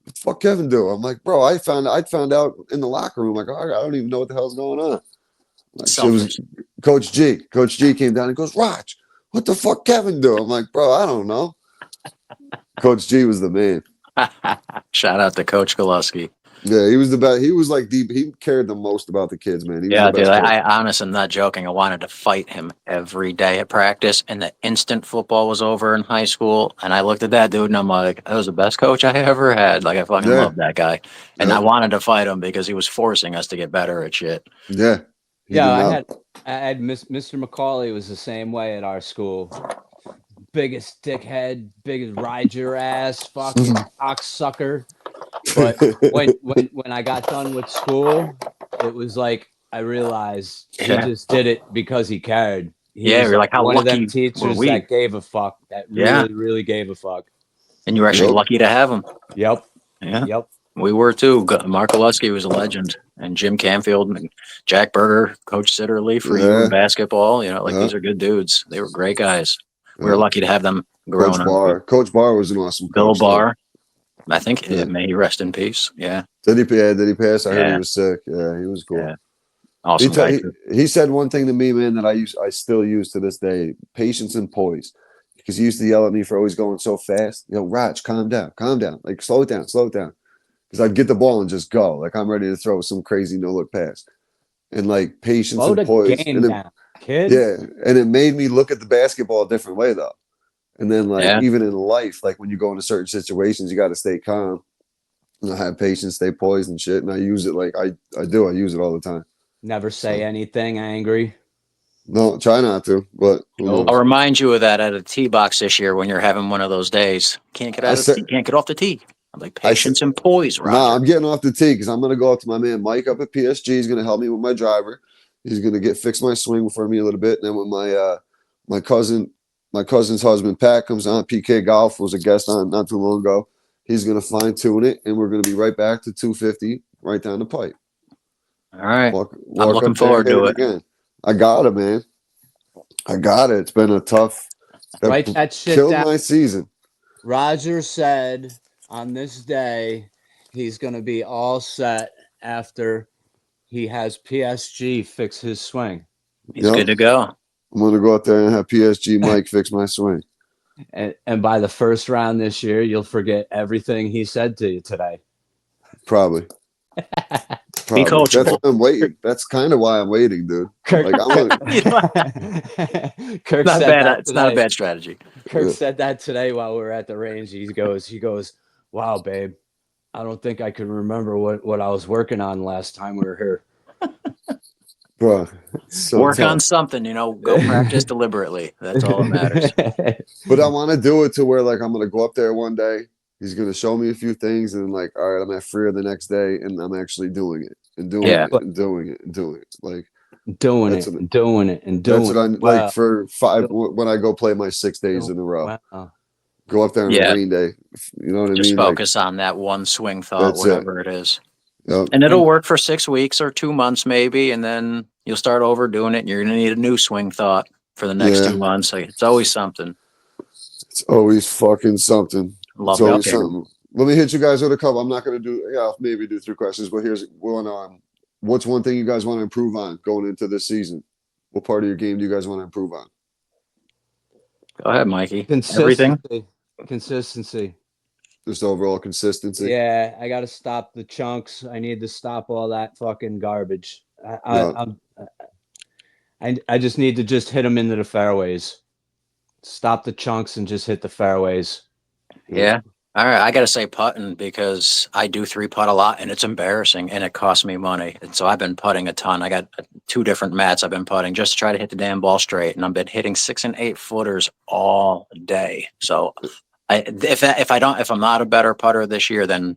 what the fuck Kevin do? I'm like, bro, I found out in the locker room. Like, I don't even know what the hell's going on. Like, it was Coach G. Coach G came down and goes, Rog, what the fuck Kevin do? I'm like, bro, I don't know. Coach G was the man. Shout out to Coach Goluski. Yeah, he was the best. He was like he cared the most about the kids, man. He was Yeah, the best dude. coach. I honestly, I'm not joking. I wanted to fight him every day at practice. And the instant football was over in high school, and I looked at that dude, and I'm like, that was the best coach I ever had. Like, I fucking Yeah. loved that guy, and I wanted to fight him because he was forcing us to get better at shit. Yeah. Yeah, I had Mr. McCauley was the same way at our school. Biggest dickhead, biggest ride your ass, fucking cocksucker. But when I got done with school, it was like I realized he just did it because he cared. He was you're like, how one of them lucky were teachers we? that gave a fuck, that really gave a fuck. And you were actually lucky to have him. Yep. Yeah. Yep. We were too. Mark Goluski was a legend, and Jim Canfield, and Jack Berger, Coach Sitterly for you in basketball. You know, like these are good dudes. They were great guys. We were lucky to have them growing up. Coach Barr was an awesome Bill coach. Barr. I think may he rest in peace. Yeah. Did he pass? I heard he was sick. Yeah, he was cool. Yeah. Awesome guy. He said one thing to me, man, that I still use to this day: patience and poise. Because he used to yell at me for always going so fast. You know, Raj, calm down. Like slow it down. Because I'd get the ball and just go. Like I'm ready to throw some crazy no look pass. And like patience and poise. Down, kid. Yeah. And it made me look at the basketball a different way though. And then even in life, like when you go into certain situations, you got to stay calm. And I have patience, stay poised and shit. And I use it like I use it all the time. Never say anything angry. No, try not to, but I'll remind you of that at a tee box this year when you're having one of those days. Can't get off the tee. I'm like, patience and poise, Roger. Nah, I'm getting off the tee because I'm gonna go up to my man Mike up at PSG. He's gonna help me with my driver. He's gonna fix my swing for me a little bit. And then when my cousin's husband Pat comes on, PK Golf was a guest on not too long ago. He's gonna fine tune it, and we're gonna be right back to 250 right down the pipe. All right, walk I'm looking forward to it. Again. I got it, man. I got it. It's been a tough. Write that shit killed down. My season. Roger said on this day he's going to be all set after he has PSG fix his swing. He's good to go. I'm going to go out there and have PSG Mike fix my swing. And by the first round this year, you'll forget everything he said to you today. Probably. Be coachable. That's why I'm waiting. That's kind of why I'm waiting, dude. Kirk, like, Kirk not said bad. that it's not a bad strategy. Kirk said that today while we were at the range. He goes, wow, babe, I don't think I can remember what I was working on last time we were here. Bro, work on something, go practice deliberately. That's all that matters. But I want to do it to where like I'm going to go up there one day. He's going to show me a few things and like, all right, I'm at Freer the next day and I'm actually doing it and doing it and doing it and doing it. Like doing it and doing it and doing it. That's what I'm like for 5 when I go play my 6 days in a row. Wow. Go up there on a rain day. You know what I mean? Just focus on that one swing thought, whatever it is. Yep. And it'll work for 6 weeks or 2 months maybe, and then you'll start over doing it and you're going to need a new swing thought for the next 2 months. Like, it's always something. It's always fucking something. Love So it. it's Okay. something. Let me hit you guys with a couple. I'm not going to do, yeah, I'll maybe do 3 questions, but here's one on what's one thing you guys want to improve on going into this season? What part of your game do you guys want to improve on? Go ahead, Mikey. Everything. Consistency. Just overall consistency. Yeah, I got to stop the chunks. I need to stop all that fucking garbage. Yeah. I just need to just hit them into the fairways. Stop the chunks and just hit the fairways. Yeah. All right. I got to say putting because I do 3-putt a lot and it's embarrassing and it costs me money. And so I've been putting a ton. I got 2 different mats I've been putting just to try to hit the damn ball straight. And I've been hitting 6 and 8 footers all day. So if I'm not a better putter this year, then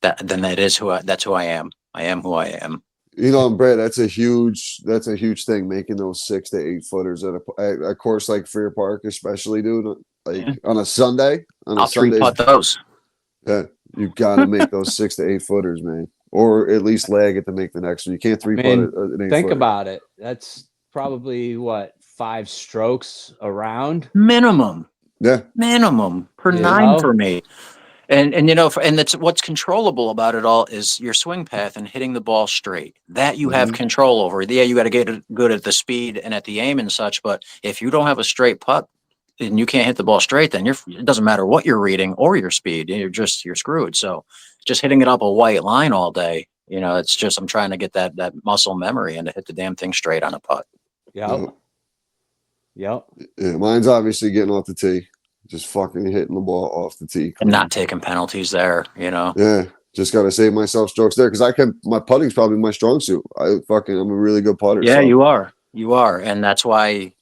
that's who I am. I am who I am. You know, Brett, that's a huge thing, making those 6 to 8 footers at a course like Fair Park, especially, dude. Like Yeah. on a Sunday, I'll 3-putt those. yeah, you got to make those 6 to 8 footers, man, or at least lag it to make the next one. You can't 3-putt an 8 think footer. about it. That's probably what, 5 strokes around Minimum per You 9 know? for me. And you know, and that's what's controllable about it all is your swing path and hitting the ball straight. That you have control over. Yeah, you got to get good at the speed and at the aim and such. But if you don't have a straight putt and you can't hit the ball straight, then it doesn't matter what you're reading or your speed. You're screwed. So just hitting it up a white line all day, you know, it's just I'm trying to get that muscle memory and to hit the damn thing straight on a putt. Yep. Yeah, mine's obviously getting off the tee. Just fucking hitting the ball off the tee. And not taking penalties there, you know. Yeah, just got to save myself strokes there because my putting's probably my strong suit. I'm a really good putter. Yeah, so. you are, and that's why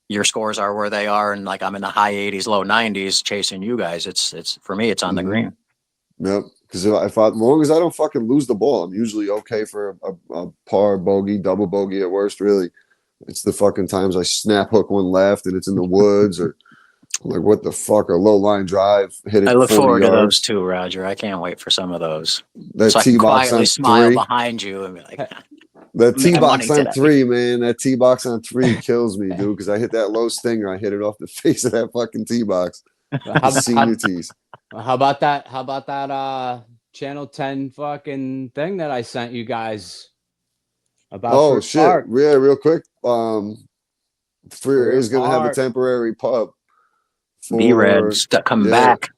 your scores are where they are, and like I'm in the high 80s, low 90s, chasing you guys. It's for me, it's on the green. Yep, because as long as I don't fucking lose the ball, I'm usually okay for a par, bogey, double bogey at worst. Really, it's the fucking times I snap hook one left and it's in the woods or. Like what the fuck, a low line drive, hit it. I look 40 forward yards. to those too, Roger. I can't wait for some of those. That so I tee can box quietly on smile 3. behind you and be like, That tee making box money on today. 3, man. That tee box on 3 kills me, dude. Because I hit that low stinger, I hit it off the face of that fucking tee box. Senior tees. How about that Channel 10 fucking thing that I sent you guys about? Oh First shit! Park? Yeah, real quick. Freer is going to have a Park. temporary pub. B-Red's coming back.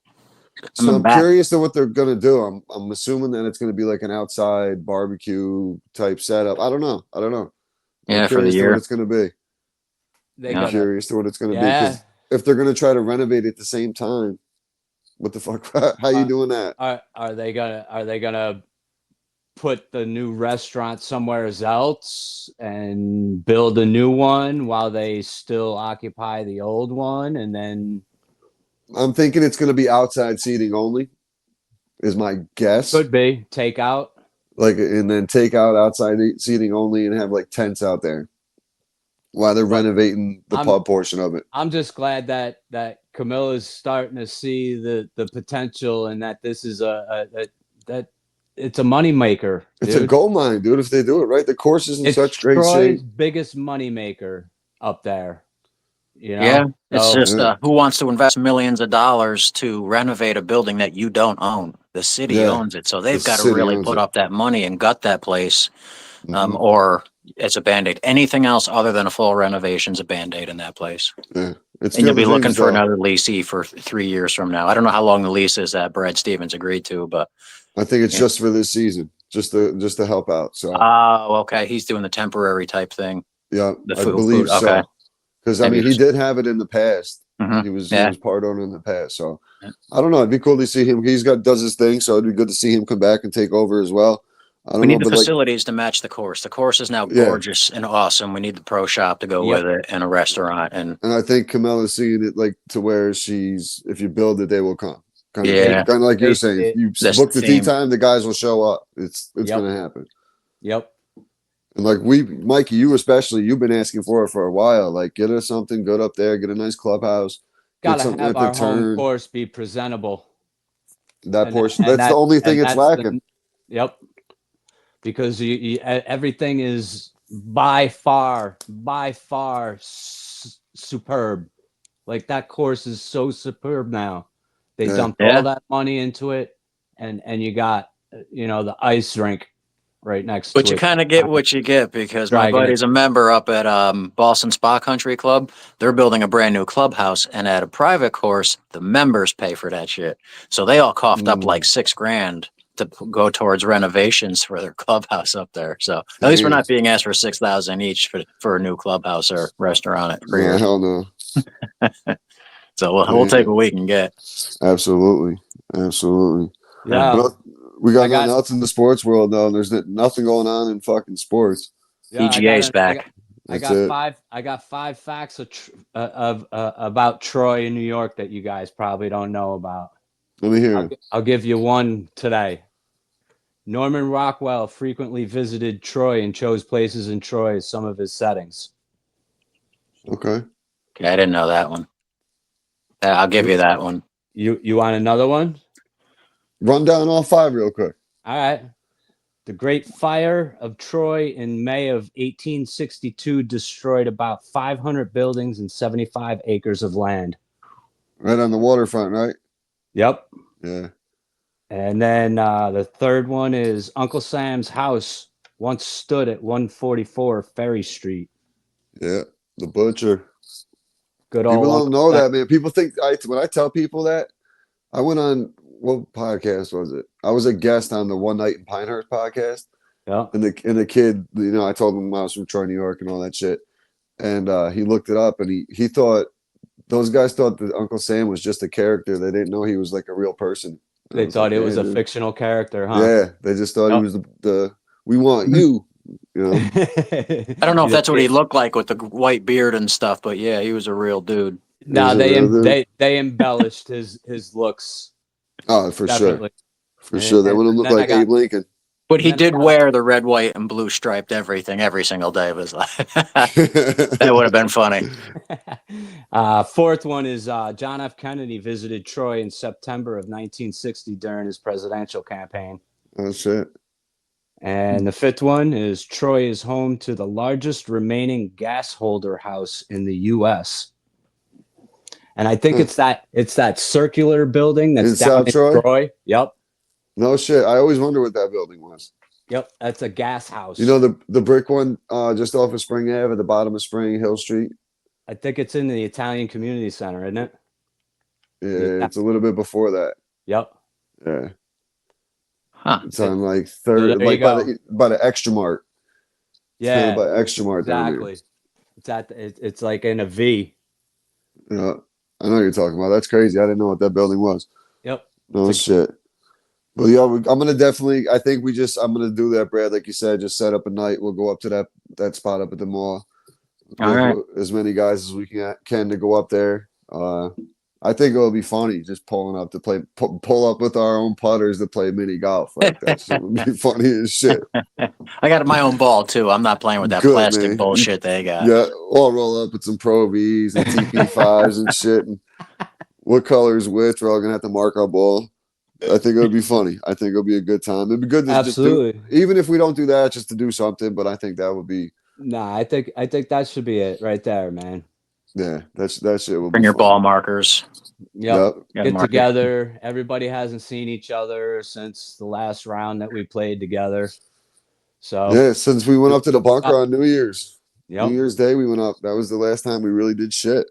So I'm curious to what they're going to do. I'm assuming that it's going to be like an outside barbecue type setup. I don't know. Yeah, I'm for the curious to year. what it's going to be. I'm curious to what it's going to be because if they're going to try to renovate at the same time, what the fuck? How you doing that? Are they gonna put the new restaurant somewhere else and build a new one while they still occupy the old one? And then I'm thinking it's going to be outside seating only, is my guess. Could be takeout. And then take out outside seating only and have like tents out there while they're renovating the pub portion of it. I'm just glad that Camilla's starting to see the potential and that this is that it's a moneymaker. It's a gold mine, dude. If they do it right, the course is in such great shape. Troy's biggest moneymaker up there. You know? Yeah, it's just who wants to invest millions of dollars to renovate a building that you don't own? The city owns it, so they've got to really put up that money and gut that place, or it's a Band-Aid. Anything else other than a full renovation is a Band-Aid in that place. Yeah, and you'll be looking for another leasee for 3 years from now. I don't know how long the lease is that Brad Stevens agreed to, but I think it's just for this season, just to help out. So okay, he's doing the temporary type thing. Yeah, the I believe so. Okay. Because I mean, he did have it in the past. He was part owner in the past. So I don't know. It'd be cool to see him. Does his thing, so it'd be good to see him come back and take over as well. We need the facilities to match the course. The course is now gorgeous and awesome. We need the pro shop to go with it and a restaurant. And I think Camilla's seeing it like to where if you build it, they will come. Kind of like you're saying. You book the tee time, the guys will show up. It's going to happen. Yep. And like Mikey, you especially, you've been asking for it for a while. Like, get us something good up there, get a nice clubhouse. Gotta have our home course be presentable. That portion, that's the only thing it's lacking. Yep. Because everything is by far superb. Like that course is so superb now. They Yeah. dumped Yeah. all that money into it, and you got the ice rink right next But to you it. kind of get what you get because my Dragging it. buddy's a member up at Boston Spa Country Club. They're building a brand new clubhouse, and at a private course, the members pay for that shit. So they all coughed up like $6,000 to go towards renovations for their clubhouse up there. So at least we're Damn. not being asked for $6,000 each for a new clubhouse or restaurant at No, Freer. hell no. So we'll take what we can get. Absolutely. Absolutely. Yeah, Well, we got I got- nothing else in the sports world, though. There's nothing going on in fucking sports. yeah. PGA's back. I That's got it. five. I got 5 facts of about Troy in New York that you guys probably don't know about. Let me hear. I'll give you one today. Norman Rockwell frequently visited Troy and chose places in Troy as some of his settings. Okay. Okay, I didn't know that one. I'll give you that one. You want another one? Run down all 5 real quick. All right. The Great Fire of Troy in May of 1862 destroyed about 500 buildings and 75 acres of land. Right on the waterfront, right? Yep. Yeah. And then the third one is Uncle Sam's house once stood at 144 Ferry Street. Yeah. The butcher. Good People old don't know that, man. People think when I tell people that, I went on, what podcast was it? I was a guest on the One Night in Pinehurst podcast. Yeah. And the kid, I told him I was from Troy, New York and all that shit. And he looked it up and he thought, those guys thought that Uncle Sam was just a character. They didn't know he was like a real person. And I They was thought like, it was "Yeah, a dude." fictional character, huh? Yeah. They just thought he was the we want you, I don't know if that's what he looked like with the white beard and stuff, but yeah, he was a real dude. No, Is it real, dude? they embellished his looks. Oh, for Definitely. sure. For sure. They And would have looked then I like got- Abe Lincoln. But he Then I did got- wear the red, white, and blue striped everything every single day of his life. That would have been funny. Fourth one is John F. Kennedy visited Troy in September of 1960 during his presidential campaign. Oh, shit. And the fifth one is Troy is home to the largest remaining gas holder house in the U.S. And I think it's that circular building that's In down South in Troy? Yep. No shit. I always wonder what that building was. Yep. That's a gas house. You know the brick one just off of Spring Ave at the bottom of Spring Hill Street? I think it's in the Italian Community Center, isn't it? Yeah, it's a little bit before that. Yep. Yeah. Huh. It's on like third, there you like go. by the Extra Mart. Yeah. By Extra Mart down Exactly. It's like in a V. there. Yeah. I know what you're talking about. That's crazy. I didn't know what that building was. Yep. No shit. But yeah, I'm gonna definitely. I think I'm gonna do that, Brad. Like you said, just set up a night. We'll go up to that spot up at the mall. All right. As many guys as we can to go up there. I think it'll be funny just pulling up to play, pull up with our own putters to play mini golf. Like that shit would be funny as shit. I got my own ball too. I'm not playing with that Good, plastic man. bullshit they got. Yeah, I'll roll up with some Pro Vs and TP5s and shit. And what color's which? We're all gonna have to mark our ball. I think it'll be funny. I think it'll be a good time. It'd be good to Absolutely. just do, even if we don't do that, just to do something. But I think that would be, Nah, I think that should be it right there, man. yeah, that shit will Bring be your fun. ball markers. Yep. Yeah, Get mark it. together. Everybody hasn't seen each other since the last round that we played together. So Yeah, since we went up to the bunker on New Year's. yep. New Year's Day, we went up. That was the last time we really did shit.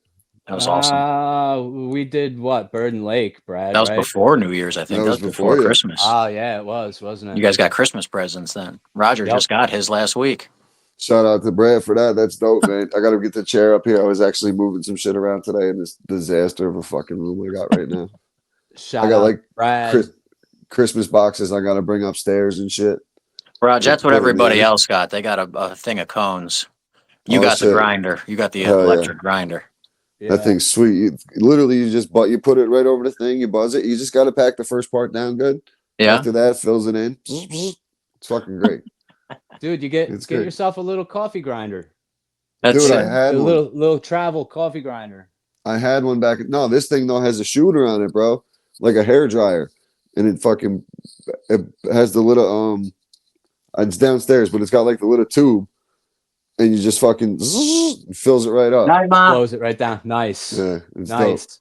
That was awesome. We did what? Bird and Lake, Brad. That was right? before New Year's, I think. That was before yeah. Christmas. Oh yeah, it was, wasn't it? You guys got Christmas presents then. Roger Yep. just got his last week. Shout out to Brad for that. That's dope, man. I got to get the chair up here. I was actually moving some shit around today in this disaster of a fucking room I got right now. Shout I got out like Brad. Christmas boxes I got to bring upstairs and shit. Roger, that's what Put 'em everybody in. else got. They got a thing of cones. You Oh, got the shit. grinder. You got the Hell yeah. electric grinder. Yeah. That thing's sweet. You put it right over the thing, you buzz it. You just got to pack the first part down good. Yeah. After that, fills it in. It's fucking great. Dude, you It's get good. yourself a little coffee grinder. That's Dude, it. I had A one. little travel coffee grinder. I had one back. No, this thing though has a shooter on it, bro, like a hair dryer, and it has the little it's downstairs, but it's got like the little tube, and you just fucking it fills it right up. Night, Mom. Close it right down. Nice. Yeah, it's dope. Nice.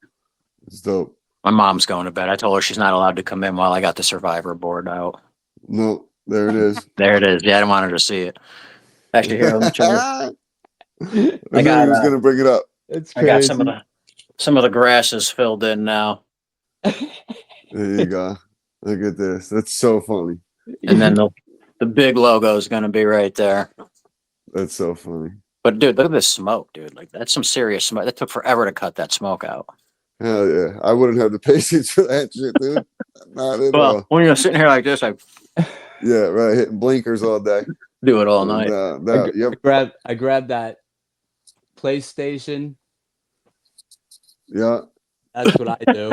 It's dope. My mom's going to bed. I told her she's not allowed to come in while I got the Survivor board out. No, there it is. There it is. Yeah, I didn't want her to see it. Actually, here, let me show you. I I knew got he was gonna bring it up. It's I got crazy. some of the grasses filled in now, There you go. Look at this. That's so funny. and then the big logo is going to be right there. That's so funny. But dude, look at this smoke, dude. Like that's some serious smoke. That took forever to cut that smoke out. Hell yeah. I wouldn't have the patience for that shit, dude. Not at Well, all. when you're sitting here like this, I Yeah, right. Hitting blinkers all day. do it all And, night. yep. I grabbed that PlayStation. Yeah. That's what I do.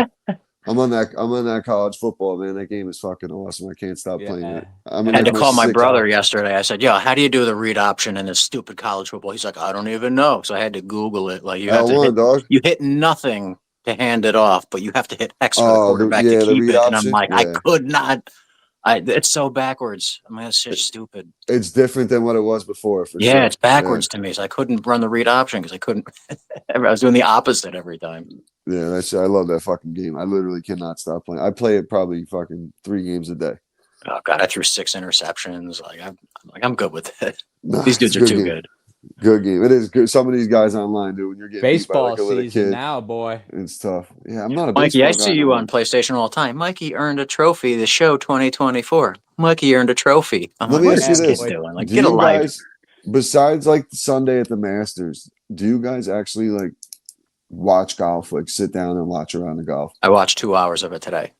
I'm on that college football, man. That game is fucking awesome. I can't stop playing it. Yeah. I had to call my sixth- brother yesterday. I said, "Yo, how do you do the read option in this stupid college football?" He's like, "I don't even know." So I had to Google it. Like you have to L1, hit, dog. you hit nothing to hand it off, but you have to hit X for the Oh, quarterback the to keep read it. And I'm option? like, I Yeah. could not. It's so backwards. I mean, it's just stupid. It's different than what it was before, for Yeah, sure. it's backwards to me. So I couldn't run the read option because I couldn't. I was doing the opposite every time. Yeah, that's I love that fucking game. I literally cannot stop playing. I play it probably fucking 3 games a day. Oh god, I threw 6 interceptions. I'm good with it. Nah, These dudes it's are a too game. good. Good game. It is good. Some of these guys online, dude, when you're getting beat by Baseball like a little season kid, now, boy. it's tough. Yeah, I'm not a Mikey, I baseball see guy you no on PlayStation all the time. Mikey earned a trophy. The show 2024. Mikey earned a trophy. I'm Let like, me what ask is you this this. kid doing? Like, Do get a you life. guys, besides like Sunday at the Masters, do you guys actually like watch golf? Like sit down and watch around the golf? I watched 2 hours of it today.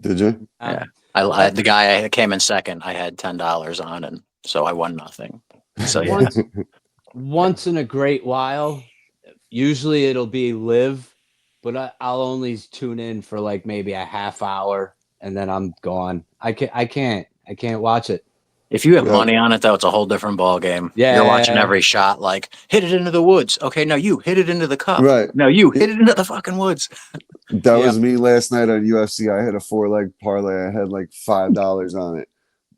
Did you? Yeah. The guy I came in second, I had $10 on, and so I won nothing. So yeah, Once in a great while, usually it'll be live, but I'll only tune in for like maybe a half hour and then I'm gone. I can't watch it. if you have Yeah. money on it, though, it's a whole different ball game. Yeah. You're watching every shot. Like, hit it into the woods. Okay, now you hit it into the cup. Right. No, you hit it into the fucking woods. That Yeah. was me last night on UFC. I had a 4-leg parlay. I had like $5 on it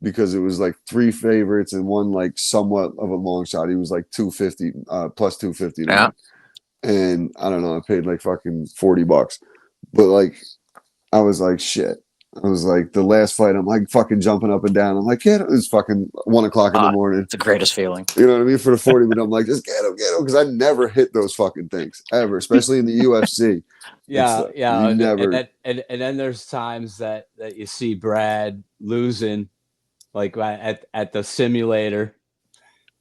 because it was like 3 favorites and one like somewhat of a long shot. He was like 250, plus 250. to Yeah. win. And I don't know, I paid like fucking $40. But like, I was like, shit. I was like, the last fight, I'm like fucking jumping up and down. I'm like, yeah, it was fucking 1 o'clock in the morning. It's the greatest feeling. You know what I mean? For the 40, but I'm like, just get him. Because I never hit those fucking things ever, especially in the UFC. Yeah, It's, yeah. you And, never. and then there's times that you see Brad losing, like at the simulator.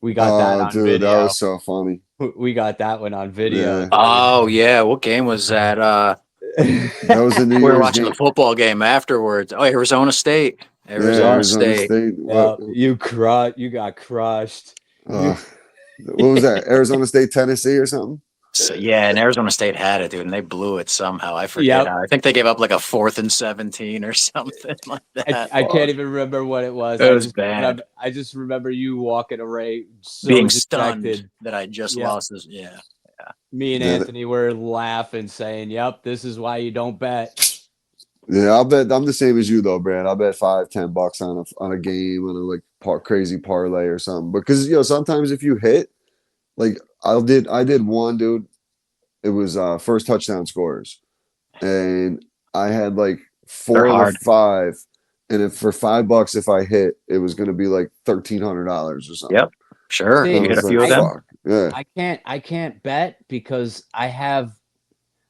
We got that on Dude, video. that was so funny. We got that one on video. Yeah. Oh yeah, what game was that? That was the New We were Year's watching game. the football game afterwards. Oh, Arizona State. Yeah, Arizona State. Well, you got crushed. What was that? Arizona State, Tennessee, or something? So, yeah, and Arizona State had it, dude, and they blew it somehow. I forget Yep. how. I think they gave up like a 4th and 17 or something like that. I can't even remember what it was. It was bad. I just remember you walking away so Being dejected. stunned that I just Yeah. lost this. Yeah. Me and Yeah, Anthony were laughing, saying, "Yep, this is why you don't bet." Yeah, I'll bet. I'm the same as you though, Brad. I'll bet $5-10 on a game, on a like crazy parlay or something. Because sometimes if you hit, like I did one, dude. It was first touchdown scorers, and I had like 4 They're or hard. 5, and if for $5 if I hit, it was going to be like $1,300 or something. Yep. Sure. See, You I get a was few like, of them. fuck. Yeah. I can't bet because I have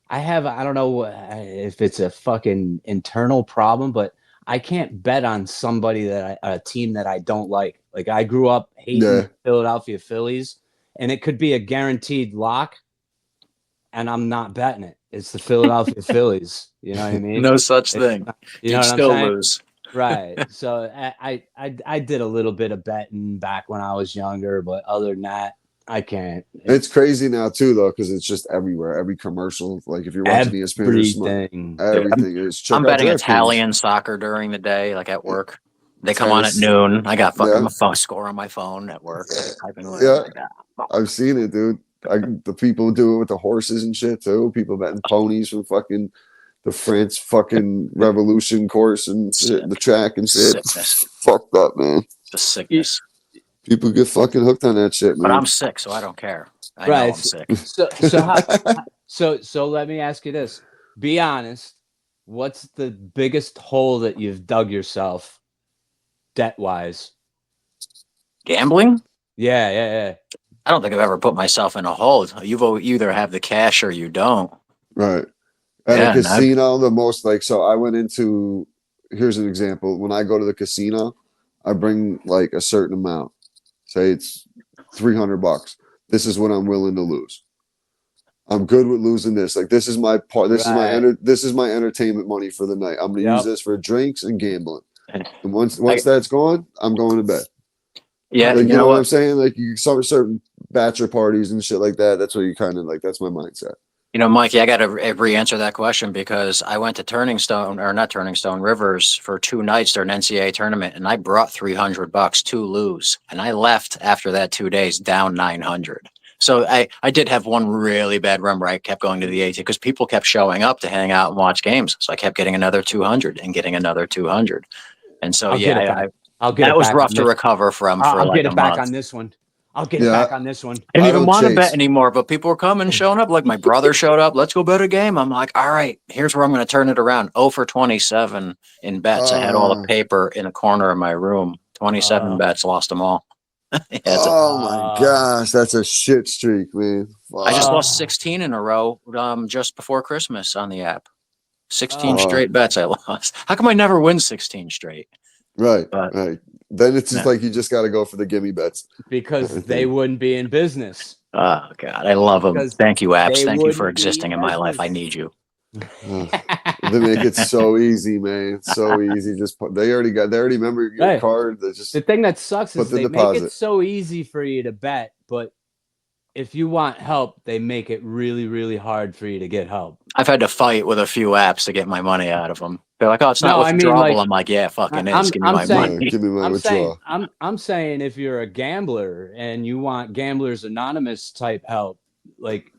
I don't know if it's a fucking internal problem, but I can't bet on somebody a team that I don't like. Like I grew up hating Yeah. Philadelphia Phillies, and it could be a guaranteed lock, and I'm not betting it. It's the Philadelphia Phillies. You know what I mean? No such It's thing. not- You'd you know what still I'm saying? lose. Right. So I did a little bit of betting back when I was younger, but other than that, I can't. It's crazy now too, though, because it's just everywhere. Every commercial, like if you're watching ESPN, or Everything. everything is. Check I'm out betting DraftKings. Italian soccer during the day, like at work. They come on at Tennis. noon. I got fucking Yeah. my phone score on my phone at work. Typing away Yeah. like that. I've seen it, dude. The people do it with the horses and shit too. People betting ponies from fucking the France fucking Revolution course and shit, the track and shit. Sickness. Fucked up, man. The sickness. People get fucking hooked on that shit, man. But I'm sick, so I don't care. I know Right. I'm sick. So let me ask you this. Be honest. What's the biggest hole that you've dug yourself, debt wise? Gambling? Yeah. I don't think I've ever put myself in a hole. You either have the cash or you don't. Right. At a Yeah, and casino, the most like, so I went into, here's an example. When I go to the casino, I bring like a certain amount. Say it's $300. This is what I'm willing to lose. I'm good with losing this. Like this is my part. Right. This is my entertainment money for the night. I'm gonna use Yep. this for drinks and gambling. And I, once that's gone, I'm going to bed. yeah, Like you you know know what I'm what? saying? Like you some certain bachelor parties and shit like that. That's what you kind of like. That's my mindset. You know, Mikey, I got to re-answer that question because I went to Turning Stone, or not Turning Stone, Rivers for 2 nights during an NCAA tournament, and I brought $300 to lose, and I left after that 2 days down 900. So I did have one really bad run where I kept going to the AT because people kept showing up to hang out and watch games. So I kept getting another 200 and getting another 200. And so, I'll get it yeah, back. I'll get that it was back rough on to this. recover from for I'll like get a it back month. on this one. I'll get it Yeah. back on this one. I didn't I even don't want to bet chase. anymore, but people were coming, showing up. Like my brother showed up. Let's go bet a game. I'm like, all right, here's where I'm going to turn it around. 0 for 27 in bets. I had all the Uh, paper in a corner of my room. 27 bets, lost them all. Yeah, oh my Uh, gosh, that's a shit streak, man. I just Fuck. lost 16 in a row just before Christmas on the app. 16 uh, Fuck. straight bets I lost. How come I never win 16 straight? Right, But right. Then it's just no. like you just got to go for the gimme bets. because I they think. wouldn't be in business. Oh, God, I love them. Because Thank you, apps. they Thank you for wouldn't be existing in in my life. I business. need you. Uh, they make it so easy, man. So easy. Just put, they already remember your Hey, card. They the just thing that sucks put is the they make it deposit. so easy for you to bet, but if you want help, they make it really, really hard for you to get help. I've had to fight with a few apps to get my money out of them. They're like, "Oh, it's not No, I mean withdrawable." like I'm like, "Yeah, it fucking is. I'm Give me I'm my saying Yeah, money." give me my withdrawal. I'm saying if you're a gambler and you want Gamblers Anonymous type help, like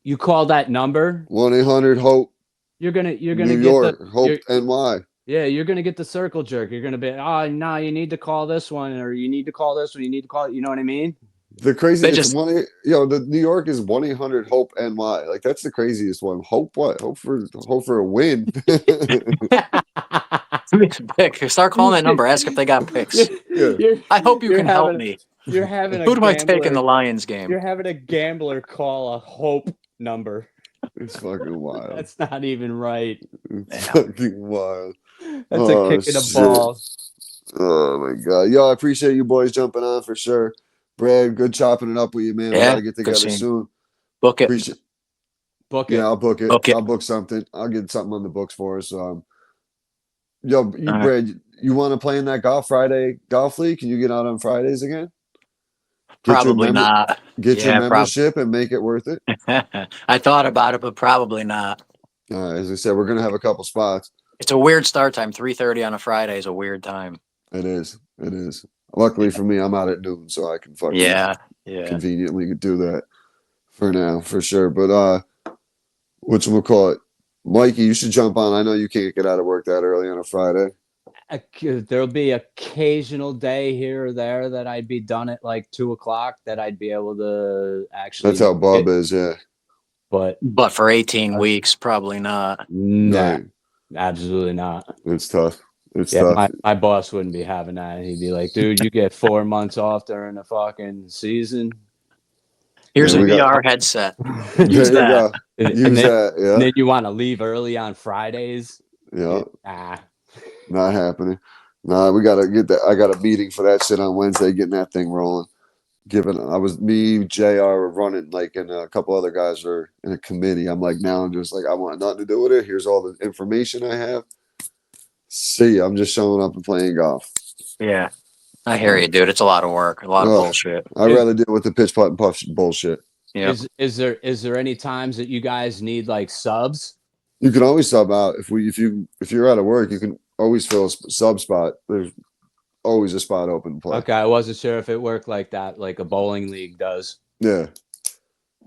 you call that number, 1-800-HOPE you're gonna New get the York, Hope NY. you're gonna get the circle jerk. You're gonna be, oh no, you need to call this one, or you need to call this one, you need to call it. You know what I mean? The crazy, They it's just one. The New York is 1-800-HOPE NY. Like that's the craziest one. Hope what? Hope for a win. pick. Start calling that number. Ask if they got picks. Yeah, you're I hope you you're can help having me. you're having a Who do I take in gambler the Lions game? you're having a gambler call a hope number. it's fucking wild. That's not even right. It's Yeah. fucking wild. That's a Oh kick in the shit. ball. Oh my god. Yo, I appreciate you boys jumping on for sure. Brad, good chopping it up with you, man. We Yeah, gotta get good together seeing. soon. Book it. Appreciate Book Yeah, it. I'll book it. Book it. I'll book something. I'll get something on the books for us. Yo, you All right. Brad, you want to play in that Friday golf league? Can you get out on Fridays again? Probably not. Get your Yeah, membership and make it worth it. I thought about it, but probably not. As I said, we're gonna have a couple spots. It's a weird start time. 3:30 on a Friday is a weird time. It is. It is. Luckily for me, I'm out at noon, so I can fucking Yeah. conveniently do that for now, for sure. But whatchamacallit, Mikey, you should jump on. I know you can't get out of work that early on a Friday. There'll be occasional day here or there that I'd be done at like 2:00 that I'd be able to actually. That's how Bub is, yeah. But for 18 weeks, probably not. nah, Right. absolutely not. It's tough. It's Yeah, tough. my boss wouldn't be having that. He'd be like, dude, you get 4 months off during the fucking season. Here's Yeah, a we got- VR headset. There Use you that. go. And Use then, that. and Yeah. then you want to leave early on Fridays. Yeah. Ah, Not happening. Nah, we gotta get that. I got a meeting for that shit on Wednesday, getting that thing rolling. Me, JR were running, like, and a couple other guys were in a committee. I'm like, now I'm just like, I want nothing to do with it. Here's all the information I have. See, I'm just showing up and playing golf. Yeah. I hear you, dude. It's a lot of work, a lot of Ugh. bullshit. I'd rather deal with the pitch putt and puff bullshit. Yeah. is there any times that you guys need like subs? You can always sub out if you're out of work. You can always fill a sub spot. There's always a spot open to play. Okay, I wasn't sure if it worked like that, like a bowling league does. Yeah,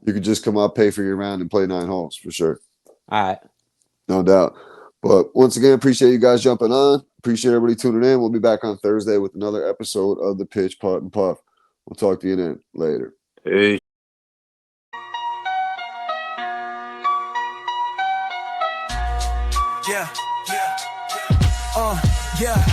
you could just come up, pay for your round, and play 9 holes for sure. All right. No doubt. But once again, appreciate you guys jumping on. Appreciate everybody tuning in. We'll be back on Thursday with another episode of the Pitch Putt and Puff. We'll talk to you then later. Peace. Yeah, yeah, yeah.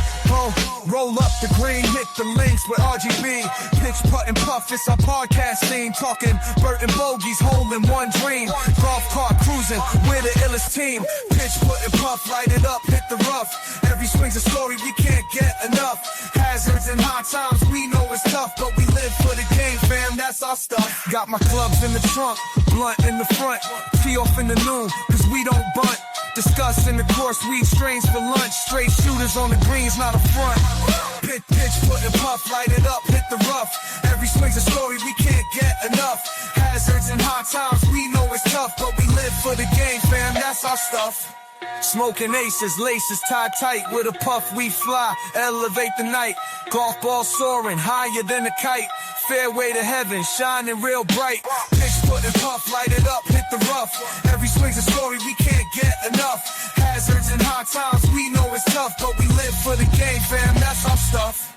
Roll up the green, hit the links with RGB. Pitch, putt, and puff, it's our podcast scene. Talking Burt and Bogies, hole in one dream. Golf cart cruising, we're the illest team. Pitch, putt, and puff, light it up, hit the rough. Every swing's a story, we can't get enough. Hazards and hard times, we know it's tough, but we live for the game, fam, that's our stuff. Got my clubs in the trunk, blunt in the front. Tee off in the noon, cause we don't bunt. Discuss in the course, weed strains for lunch. Straight shooters on the greens, not a front. Pitch, put and puff, light it up, hit the rough. Every swing's a story, we can't get enough. Hazards and hard times, we know it's tough, but we live for the game, fam, that's our stuff. Smoking aces, laces tied tight. With a puff we fly, elevate the night. Golf ball soaring, higher than a kite. Fairway to heaven, shining real bright. Pitch, put and puff, light it up, hit the rough. Every swing's a story, we can't get enough. Hazards and hard times, we know it's tough, but we live for the game, fam, that's our stuff.